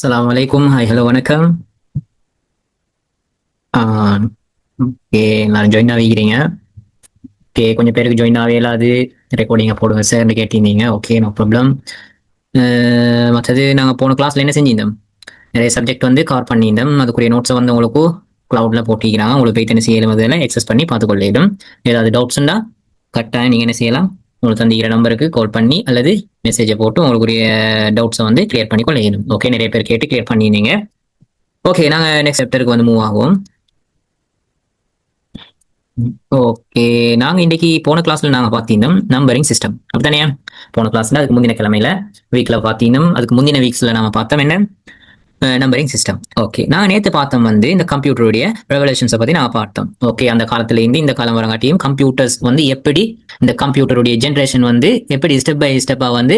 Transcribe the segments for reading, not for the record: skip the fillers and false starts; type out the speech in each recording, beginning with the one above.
அஸ்ஸலாமு அலைக்கும். Hi, hello, வணக்கம். ஓகே, எல்லாரும் ஜாயின் ஆகிக்கிறீங்க. ஓகே, கொஞ்சம் பேருக்கு ஜாயின் ஆகவே இல்லாது ரெக்கார்டிங்கை போடுங்க சார்னு கேட்டிருந்தீங்க. Okay, no problem. மற்றது நாங்கள் போன கிளாஸில் என்ன செஞ்சிருந்தோம், நிறைய சப்ஜெக்ட் வந்து கவர் பண்ணியிருந்தோம். அதுக்குரிய நோட்ஸை வந்து உங்களுக்கு க்ளவுடில் போட்டிக்கிறாங்க. உங்களுக்கு போய் என்ன செய்யலும் அதில் எக்ஸஸ் பண்ணி பார்த்துக்கொள்ளிடும். ஏதாவது டவுட்ஸ்ண்டா கரெக்டாக நீங்கள் என்ன செய்யலாம், உங்களுக்கு தந்திக்கிற நம்பருக்கு கால் பண்ணி அல்லது மெசேஜை போட்டு உங்களுக்குரிய டவுட்ஸை வந்து கிளியர் பண்ணி கொள்ளிடும். ஓகே, நிறைய பேர் கேட்டு கிளியர் பண்ணியிருந்தீங்க. ஓகே, நாங்கள் நெக்ஸ்ட் சாப்டருக்கு வந்து மூவ் ஆகும். ஓகே, நாங்க இன்னைக்கு போன கிளாஸ்ல நாங்க பார்த்தீங்கன்னா நம்பரிங் சிஸ்டம் அப்படித்தானே. போன கிளாஸ்ல அதுக்கு முந்தின கிழமையில வீக்ல பார்த்தீங்கன்னா அதுக்கு முந்தின வீக்ஸ்ல நாம பார்த்தோம் என்ன, நம்பரிங் சிஸ்டம். ஓகே, நாங்க நேத்து பார்த்தோம் வந்து இந்த கம்ப்யூட்டருடைய ரெவல்யூஷன்ஸை பத்தி நான் பார்த்தோம். ஓகே, அந்த காலத்துல இருந்து இந்த காலம் வரங்காட்டியும் கம்ப்யூட்டர்ஸ் வந்து எப்படி இந்த கம்ப்யூட்டருடைய ஜென்ரேஷன் வந்து எப்படி ஸ்டெப் பை ஸ்டெப்பா வந்து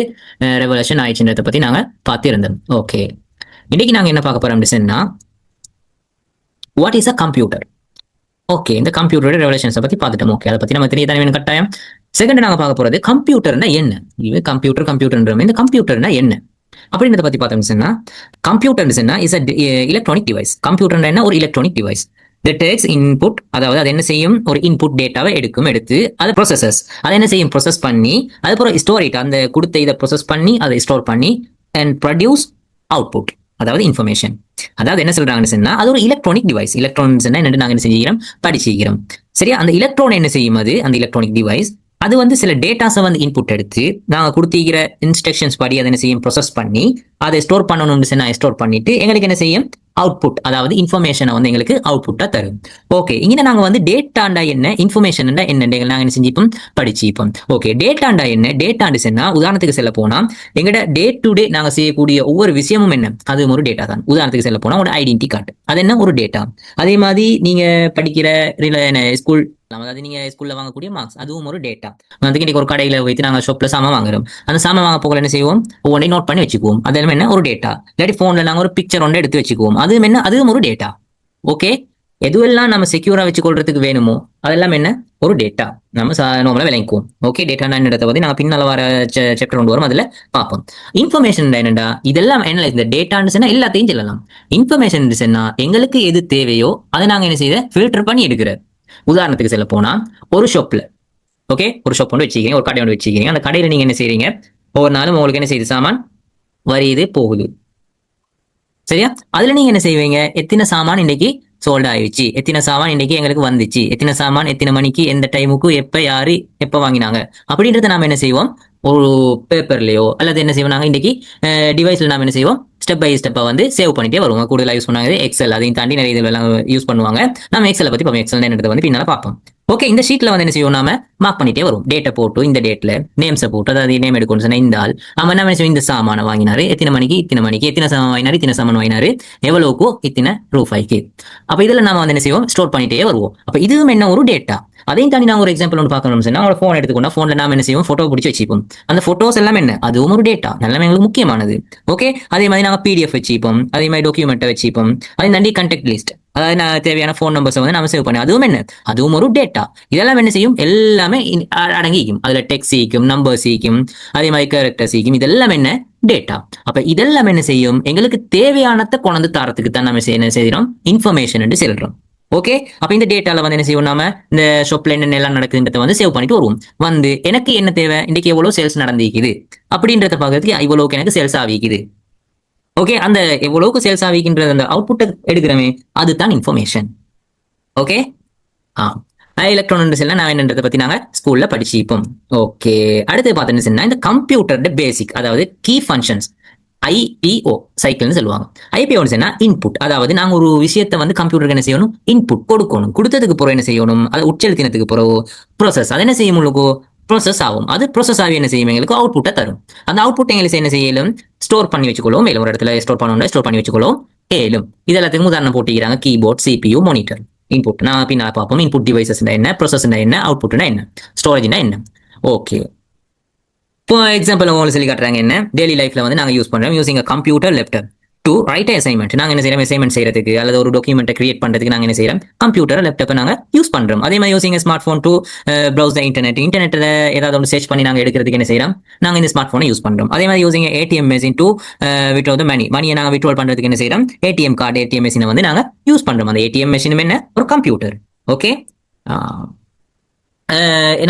ரெவல்யூஷன் ஆயிடுச்சுன்றதை பத்தி நாங்க பார்த்திருந்தோம். ஓகே, இன்னைக்கு நாங்க என்ன பார்க்க போறோம் அப்படின்னா, what is a computer. Okay, இந்த கம்ப்யூட்டரோட ரெவல்யூஷன்ஸை பத்தி பார்த்துட்டோம். ஓகே, அதை பத்தி நம்ம தெரிய வேணும் கட்டாயம். செகண்ட் நாங்க பார்க்க போறது கம்ப்யூட்டர்னா என்ன. இது கம்ப்யூட்டர்ன்ற இந்த கம்ப்யூட்டர்னா என்ன அப்படின்றத பத்தி பார்த்தோம்னா, கம்ப்யூட்டர்னா இஸ் எலக்ட்ரானிக் டிவைஸ். கம்ப்யூட்டர் என்ன, ஒரு electronic device. The takes input, அதாவது அது என்ன செய்யும், ஒரு இன்புட் டேட்டாவை எடுத்து அதை ப்ரொசஸஸ், அதை என்ன செய்யும், ப்ரொசஸ் பண்ணி அதுக்கப்புறம் ஸ்டோர் இட், அந்த கொடுத்த இதை ப்ரொசஸ் பண்ணி அதை ஸ்டோர் பண்ணி அண்ட் ப்ரொடியூஸ் அவுட்புட், அதாவது இன்ஃபர்மேஷன். அதாவது என்ன சொல்றாங்கன்னு சொன்னா, அது ஒரு எலக்ட்ரானிக் டிவைஸ். எலக்ட்ரானிக்ஸ் என்ன நாங்க என்ன செஞ்சுக்கிறோம், படிச்சுக்கிறோம். சரியா, அந்த எலக்ட்ரான் என்ன செய்யும், அந்த எலக்ட்ரானிக் டிவைஸ் அது வந்து சில டேட்டாஸை வந்து இன்புட் எடுத்து நாங்க கொடுத்திருக்கிற இன்ஸ்ட்ரக்ஷன்ஸ் படி அதை என்ன செய்யும், ப்ரொசஸ் பண்ணி அதை ஸ்டோர் பண்ணணும்னு சொன்னா ஸ்டோர் பண்ணிட்டு எங்களுக்கு என்ன செய்யும், அவுட்புட், அதாவது இன்ஃபர்மேஷனை வந்து எங்களுக்கு அவுட்புட்டா தரும். ஓகே, இங்க நாங்க வந்து டேட்டாண்டா என்ன, இன்ஃபர்மேஷன் என்ன நாங்க என்ன செஞ்சிப்போம், படிச்சுப்போம். ஓகே, டேட்டாண்டா என்ன, டேட்டாண்டு சொன்னா உதாரணத்துக்கு செல்ல போனா எங்கட டே டு டே நாங்க செய்யக்கூடிய ஒவ்வொரு விஷயமும் என்ன, அது ஒரு டேட்டா தான். உதாரணத்துக்கு செல்ல போனா ஒரு ஐடென்டி கார்டு, அது என்ன, ஒரு டேட்டா. அதே மாதிரி நீங்க படிக்கிற ஸ்கூல், அதாவது நீங்க ஸ்கூல்ல வாங்கக்கூடிய மார்க்ஸ், அதுவும் ஒரு டேட்டா. அதுக்கு இன்னைக்கு ஒரு கடையில வைத்து நாங்க ஷாப்ல சாமான் வாங்குறோம். அந்த சாமான் வாங்க போகல என்ன செய்வோம், ஒவ்வொன்றையும் நோட் பண்ணி வச்சுக்குவோம். அதெல்லாம் என்ன, ஒரு டேட்டா. இல்லாட்டி போன்ல நாங்க ஒரு பிக்சர் ஒன்று எடுத்து வச்சுக்குவோம். அதுவும் என்ன, அதுவும் ஒரு டேட்டா. ஓகே, எதுவெல்லாம் நம்ம செக்யூரா வச்சுக்கொள்றதுக்கு வேணுமோ அதெல்லாம் என்ன, ஒரு டேட்டா. நம்ம நார்மலா விளங்கிக்குவோம். ஓகே, டேட்டா என்னன்றதை பத்தி நாங்க பின்னால வர சாப்டர் கொண்டு வரும், அதுல பார்ப்போம். இன்ஃபர்மேஷன் என்னடா, இதெல்லாம் என்ன, இந்த டேட்டான்னு சொன்னா எல்லாத்தையும் சொல்லலாம். இன்ஃபர்மேஷன் சொன்னா எங்களுக்கு எது தேவையோ அதை நாங்க என்ன செய்ய, ஃபில்டர் பண்ணி எடுக்கிற. உதாரணத்துக்கு சொல்ல போனா ஒரு ஷாப்ல, ஓகே, ஒரு ஷாப் ஒன்று வச்சுக்கிறீங்க, ஒரு கடை ஒன்று வச்சுக்கிறீங்க. அந்த கடையில நீங்க என்ன செய்றீங்க, ஒவ்வொரு நாளும் உங்களுக்கு என்ன செய்யுது, சாமான் வருது போகுது. சரியா, அதுல நீங்க என்ன செய்வீங்க, எத்தனை சாமான் இன்னைக்கு சோல்ட் ஆயிடுச்சு, எத்தனை சாமான் இன்னைக்கு எங்களுக்கு வந்துச்சு, எத்தனை சாமான் எத்தனை மணிக்கு எந்த டைமுக்கு எப்ப யாரு எப்ப வாங்கினாங்க அப்படின்றத நாம என்ன செய்வோம், ஒரு பேப்பர்லயோ அல்லது என்ன செய்வோம், நாங்க இன்னைக்கு டிவைஸ்ல நாம என்ன செய்வோம், ஸ்டெப் பை ஸ்டெப்பா வந்து சேவ் பண்ணிட்டே வருவோம். கூடுதலா யூஸ் பண்ணாங்க எக்ஸல், அதையும் தாண்டி நிறைய இதெல்லாம் யூஸ் பண்ணுவாங்க. நம்ம எக்ஸலை பத்தி பார்ப்போம், எக்ஸல் என்னது வந்து பின்னால பார்ப்போம். ஓகே, இந்த ஷீட்ல வந்து என்ன செய்வோம், நாம மார்க் பண்ணிட்டே வரும். டேட்டை போட்டு இந்த டேட்ல நேம்ஸை போட்டு, அதாவது நேம் எடுக்கணும்னு சொன்னா இந்த ஆள் அவன் என்ன செய்வோம், இந்த சாமான வாங்கினாரு, எத்தனை மணிக்கு இத்தனை மணிக்கு, எத்தனை சாமான் வாங்கினாரு, இத்தனை சாமான் வாங்கினாரு, எவ்வளவுக்கு இத்தனை ரூபாய்க்கு. அப்ப இதுல நாம வந்து என்ன செய்வோம், ஸ்டோர் பண்ணிட்டே வருவோம். அப்ப இதுவும் என்ன, ஒரு டேட்டா. அதையும் தாண்டி நாங்க ஒரு எக்ஸாம்பிள் ஒன்று பார்க்கணும் சொன்னா, அவங்களோட போன் எடுத்துக்கொண்டா போன்ல நாம என்ன செய்வோம், போட்டோ பிடிச்சி வச்சுப்போம். அந்த போட்டோஸ் எல்லாம் என்ன, அதுவும் ஒரு டேட்டா, நல்ல எங்களுக்கு முக்கியமானது. ஓகே, அதே மாதிரி நாங்க பிடிஎஃப் வச்சுப்போம், அதே மாதிரி டாக்குமெண்ட்டை வச்சுப்போம், அதே தாண்டி கான்டாக்ட் லிஸ்ட், அதாவது நான் தேவையான போன் நம்பர்ஸ் வந்து நம்ம சேவ் பண்ணி, அதுவும் என்ன, அதுவும் ஒரு டேட்டா. இதெல்லாம் என்ன செய்யும், எல்லாமே அடங்கிக்கும். அதுல டெக்ஸ்ட் சீக்கும், நம்பர் சீக்கும், அதே மாதிரி கேரக்டர் சீக்கும், இதெல்லாம் என்ன, டேட்டா. அப்ப இதெல்லாம் என்ன செய்யும், எங்களுக்கு தேவையானதை கொண்டு தாரத்துக்கு தான் நம்ம என்ன செய்யறோம், இன்ஃபர்மேஷன் என்று சொல்றோம். ஓகே, அப்ப இந்த டேட்டால வந்து என்ன செய்வோம், நாம இந்த ஷாப்ல என்ன எல்லாம் நடக்குதுன்றத வந்து சேவ் பண்ணிட்டு வருவோம். வந்து எனக்கு என்ன தேவை, இன்னைக்கு எவ்வளவு சேல்ஸ் நடந்திருக்குது அப்படின்றத பாக்குறதுக்கு இவ்வளவுக்கு எனக்கு சேல்ஸ் ஆகிக்குது. ஓகே, அந்த எவ்வளவுக்கு சேல்ஸ் ஆகிக்கின்றது அந்த அவுட்புட்டை எடுக்கிறமே, அதுதான் இன்ஃபர்மேஷன். ஓகே, எலக்ட்ரானிக் செல்ல நான் என்னன்றதை பத்தி நாங்க ஸ்கூல்ல படிச்சுப்போம். ஓகே, அடுத்து பார்த்தீங்கன்னா இந்த கம்ப்யூட்டர் பேசிக், அதாவது கீ ஃபங்க்ஷன்ஸ், ஐபிஓ சைக்கிள்னு சொல்லுவாங்க. ஐபிஓ சொன்னா இன்புட், அதாவது நாங்க ஒரு விஷயத்தை வந்து கம்ப்யூட்டருக்கு என்ன செய்யணும், இன்புட் கொடுக்கணும். கொடுத்ததுக்கு பிறகு என்ன செய்யணும், அதை உச்சரித்தினத்துக்கு பிறகு ப்ரோசஸ், அதை என்ன செய்யும், உங்களுக்கு ப்ரோசஸ் ஆகும். அது ப்ரோசஸ் ஆகி என்ன செய்யும், எங்களுக்கு அவுட்புட்டை தரும். அந்த அவுட்புட் எங்களுக்கு என்ன செய்யலும், ஸ்டோர் பண்ணி வச்சுக்கொள்ளும். மேலும் ஒரு இடத்துல ஸ்டோர் பண்ணணும், ஸ்டோர் பண்ணி வச்சுக்கொள்ளும். ஏலும் இது எல்லாத்துக்கும் உதாரணம் போட்டிக்கிறாங்க, கீபோர்ட், சிபியூ, மானிட்டர். இன்புட் நான் பின்னால பார்ப்போம். இன்புட் டிவைசஸ் என்ன, ப்ரோசஸ் என்ன, அவுட்புட்னா என்ன, ஸ்டோரேஜ்னா என்ன. ஓகே, இப்போ எக்ஸாம்பிள் உங்களுக்கு சொல்லி காட்டுறாங்க என்ன, டெய்லி லைஃப்ல வந்து நாங்க யூஸ் பண்றோம் using a computer laptop. To right assignment நாங்க என்ன செய்யறோம் அசைன்மெண்ட் செய்யறதுக்கு அல்லது ஒரு டாக்குமெண்ட்டை கிரியேட் பண்றதுக்கு நாங்க என்ன செய்யறோம் கம்ப்யூட்டர் லேப்டாப்பை நாங்க யூஸ் பண்றோம். அதே மாதிரி using smart phone to browse the இன்டர்நெட்ல ஏதாவது ஒன்று சர்ச் பண்ணி நாங்க எடுக்கிறதுக்கு என்ன செய்யறோம் நாங்க இந்த ஸ்மார்ட் போனை யூஸ் பண்றோம். அதே மாதிரி using ATM machine to withdraw the மணியை நாங்க விட்ரோல் பண்றதுக்கு என்ன செய்யறோம் ஏடிஎம் கார்டு ஏடிஎம் மெஷினை வந்து நாங்க யூஸ் பண்றோம். அந்த ஏடிஎம் மெஷின் என்ன ஒரு கம்ப்யூட்டர். ஓகே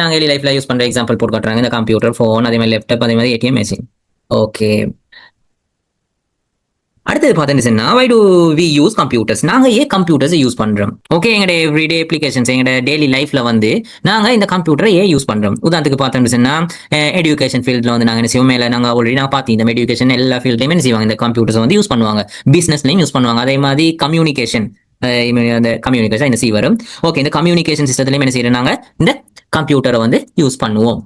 நாங்க டெய்லி லைஃப்ல யூஸ் பண்ற எக்ஸாம்பிள் போட்டு காட்டுறாங்க இந்த கம்ப்யூட்டர் போன் அதே மாதிரி லேப்டாப் அதே மாதிரி ஏடிஎம் மெஷின். ஓகே அடுத்தது பார்த்தீங்கன்னா why do we use computers நாங்க ஏன் கம்ப்யூட்டர்ஸ் யூஸ் பண்றோம். ஓகே எங்களுடைய எவ்ரிடே அப்ளிகேஷன்ஸ் எங்களோட டெய்லி லைஃப்ல வந்து நாங்க இந்த கம்ப்யூட்டரை ஏன் யூஸ் பண்றோம். உதாரணத்துக்கு பார்த்தோம்னா எஜுகேஷன் ஃபீல்ட்ல வந்து நாங்க என்ன செய்வோம் மேல நாங்க ஆல்ரெடி நான் பார்த்து இந்த எஜுகேஷன் எல்லா ஃபீல்ட்லையுமே என்ன செய்வாங்க இந்த கம்ப்யூட்டர்ஸ் வந்து யூஸ் பண்ணுவாங்க. பிசினஸ்லையும் யூஸ் பண்ணுவாங்க. அதே மாதிரி கம்யூனிகேஷன் அந்த கம்யூனிகேஷன் என்ன செய்ய வரும். ஓகே இந்த கம்யூனிகேஷன் சிஸ்டத்துலையும் என்ன செய்யறோம் நாங்க இந்த கம்ப்யூட்டரை வந்து யூஸ் பண்ணுவோம்.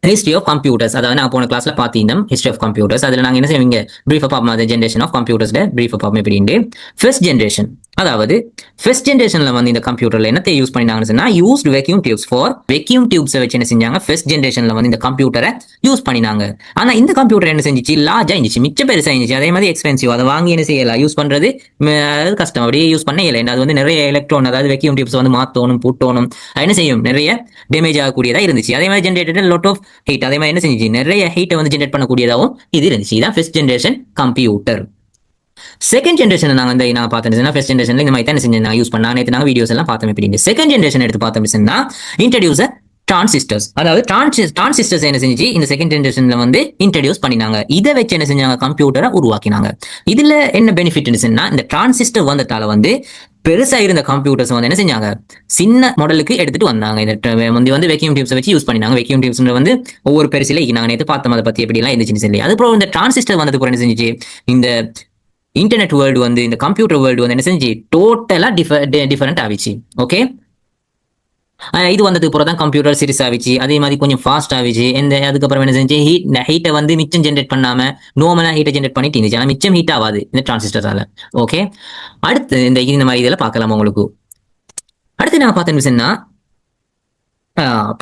ஹிஸ்ட்ரி ஆஃப் கம்ப்யூட்டர்ஸ் அதாவது நான் போன கிளாஸ்ல பார்த்தீங்கன்னா ஹிஸ்ட்ரி ஆஃப் கம்ப்யூட்டர்ஸ் அதில் நாங்கள் என்ன செய்வீங்க பிரீஃப் பார்ப்போம். அந்த ஜென்ரேஷன் ஆஃப் கம்ப்யூட்டர்ஸ்ல பிரீஃப் பார்ப்போம் எப்படின்னு. ஃபர்ஸ்ட் ஜென்ரேஷன் அதாவது ஃபர்ஸ்ட் ஜென்ரேஷன்ல வந்து இந்த கம்ப்யூட்டர்ல என்னத்தை யூஸ் பண்ணினாங்கன்னு சொன்னா used vacuum tubes for vacuum டியூப்ஸை வச்சு என்ன செஞ்சாங்க ஃபர்ஸ்ட் ஜென்ரேஷன்ல வந்து இந்த கம்ப்யூட்டரை யூஸ் பண்ணினாங்க. ஆனா இந்த கம்ப்யூட்டர் என்ன செஞ்சிச்சு லார்ஜா இருந்துச்சு மிச்ச பெருசா இருந்துச்சு. அதே மாதிரி எக்ஸ்பென்சிவ் அதை வாங்கி என்ன செய்யலாம் யூஸ் பண்றது கஷ்டம் அப்படியே யூஸ் பண்ண இல்லை. அது வந்து நிறைய எலக்ட்ரான் அதாவது வெக்யூம் டியூப்ஸ் வந்து மாத்தணும் பூட்டணும் என்ன செய்யும் நிறைய டேமேஜ் ஆகக்கூடியதா இருந்துச்சு. அதே மாதிரி ஜென்ரேட்டட் லாட் ஆஃப் ஹீட் அதே மாதிரி என்ன செஞ்சு நிறைய ஹீட்டை வந்து ஜென்ரேட் பண்ணக்கூடியதாகவும் இது இருந்துச்சு. இதான் first generation computer. Second generation நாங்க இந்த நான் பார்த்தேன் ஃபர்ஸ்ட் ஜென்ரேஷன்ல இந்த மாதிரி தான் செஞ்சு நான் யூஸ் பண்ணா நேற்று நாங்கள் வீடியோஸ் எல்லாம் பார்த்தோம் எப்படி. செகண்ட் ஜென்ரேஷன் எடுத்து பார்த்தோம்னா இன்ட்ரடியூஸ் டிரான்சிஸ்டர்ஸ் அதாவது டிரான்சிஸ்டர்ஸ் என்ன செஞ்சு இந்த செகண்ட் ஜென்ரேஷன்ல வந்து இன்ட்ரடியூஸ் பண்ணினாங்க. இதை வச்சு என்ன செஞ்சாங்க கம்ப்யூட்டரை உருவாக்கினாங்க. இதுல என்ன பெனிஃபிட் இந்த டிரான்சிஸ்டர் வந்ததால வந்து பெருசா இருந்த கம்ப்யூட்டர்ஸ் வந்து என்ன செஞ்சாங்க சின்ன மாடலுக்கு எடுத்துட்டு வந்தாங்க. இந்த முந்தி வந்து வெக்யூம் டியூப்ஸ் வச்சு யூஸ் பண்ணினாங்க. வெக்யூம் டியூப்ஸ் வந்து ஒவ்வொரு பெருசில நாங்க நேற்று பார்த்தோம் அதை பத்தி எப்படி எல்லாம் இருந்துச்சுன்னு சொல்லி. அதுக்கப்புறம் இந்த டிரான்சிஸ்டர் வந்ததுக்கு என்ன செஞ்சு இந்த இன்டர்நெட் வேர்ல்டு வந்து இந்த கம்ப்யூட்டர் வேர்ல்டு வந்து என்ன செஞ்சு டோட்டலா டிஃபரெண்ட் ஆகிச்சு. ஓகே இது வந்ததுக்கு அப்புறம் தான் கம்ப்யூட்டர் சீரிஸ் ஆகிச்சு. அதே மாதிரி கொஞ்சம் ஃபாஸ்ட் ஆகிச்சு. அதுக்கப்புறம் என்ன செஞ்சு ஹீட்டை வந்து மிச்சம் ஜென்ரேட் பண்ணாம நார்மலா ஹீட்டை ஜென்ரேட் பண்ணிட்டு இருந்துச்சு. ஆனால் மிச்சம் ஹீட் ஆகாது இந்த டிரான்சிஸ்டரால. ஓகே அடுத்து இந்த மாதிரி இதெல்லாம் பார்க்கலாம் உங்களுக்கு. அடுத்து நான் பார்த்தேன்னா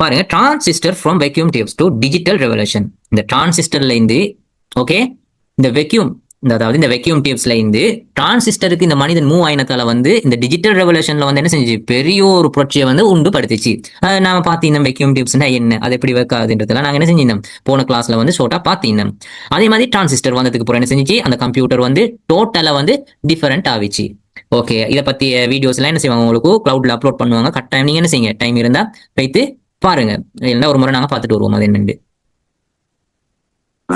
பாருங்க transistor from vacuum tubes to digital revolution. இந்த டிரான்சிஸ்டர்ல இருந்து ஓகே இந்த வெக்யூம் அதாவது இந்த வெக்யூம் டியூப்ஸ்ல இருந்து டிரான்சிஸ்டருக்கு இந்த மனிதன் மூவ் ஆயினத்தால வந்து இந்த டிஜிட்டல் ரெவல்யூஷன்ல வந்து என்ன செஞ்சு பெரிய ஒரு புரட்சியை வந்து உண்டு படுத்துச்சு. நாம பார்த்தீங்கன்னா வெக்யூம் டியூப்ஸ்னா என்ன அது எப்படி ஒர்க் ஆகுதுன்றதுலாம் நாங்க என்ன செஞ்சிருந்தோம் போன கிளாஸ்ல வந்து ஷோட்டா பார்த்தீங்கன்னா. அதே மாதிரி டிரான்சிஸ்டர் வந்ததுக்கு அப்புறம் என்ன செஞ்சிச்சு அந்த கம்ப்யூட்டர் வந்து டோட்டலா வந்து டிஃபரெண்ட் ஆகிச்சு. ஓகே இதை பத்தி வீடியோஸ் எல்லாம் என்ன செய்வாங்க உங்களுக்கு கிளவுட்ல அப்லோட் பண்ணுவாங்க. கட்டாயம் நீங்க என்ன செய்யுங்க டைம் இருந்தா வைத்து பாருங்க. இல்லைன்னா ஒரு முறை நாங்க பார்த்துட்டு வருவோம் அது என்னன்னு.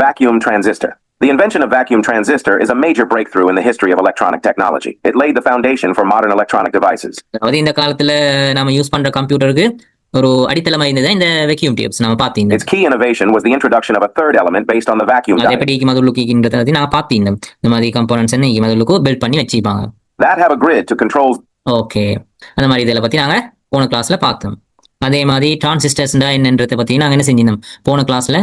Vacuum transistor. The invention of vacuum transistor is a major breakthrough in the history of electronic technology. It laid the foundation for modern electronic devices. அதாவது இந்த காலத்துல நாம யூஸ் பண்ற கம்ப்யூட்டருக்கு ஒரு அடித்தளமா இருந்தது இந்த வெக்யூம் டியூப்ஸ் நாம பார்த்தீங்க. Its key innovation was the introduction of a third element based on the vacuum diode. எப்படி மதுலுக்கின்றது நான் பார்த்தீங்க. இந்த மாதிரி கம்போனன்ட்ஸ் என்ன மதுலுக்கு பில்ட் பண்ணி வச்சிருப்பாங்க. That have a grid to control. Okay அந்த மாதிரி இதெல்லாம் பத்தி நாங்க போன கிளாஸ்ல பார்த்தோம். அதே மாதிரி டிரான்சிஸ்டர்ஸ்னா என்னன்றதை பத்தி நாங்க என்ன செஞ்சிருந்தோம் போன கிளாஸ்ல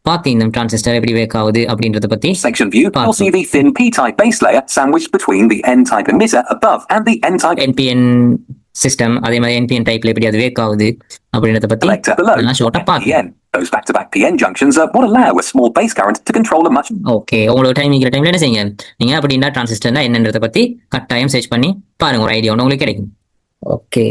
பார்த்தீங்க. டிரான்சிஸ்டர் எப்படி வேக் ஆகுது அப்படின்றத பத்தி. Section view, you'll see the thin P-type base layer sandwiched between the N-type emitter above and the N-type NPN system. அதே மாதிரி NPN டைப்ல எப்படி அது வேக் ஆகுது அப்படின்றத பத்தி நான் ஷார்ட்டா பார்த்தேன். Those back-to-back PN junctions are what allow a small base current to control a much. Okay உங்களுக்கு டைம் இருக்கிற டைம்ல என்ன செய்யுங்க நீங்க அப்படின்னா டிரான்சிஸ்டர்னா என்னன்றத பத்தி கட்டாயம் சர்ச் பண்ணி பாருங்க ஒரு ஐடியா ஒன்று உங்களுக்கு கிடைக்கும். ஓகே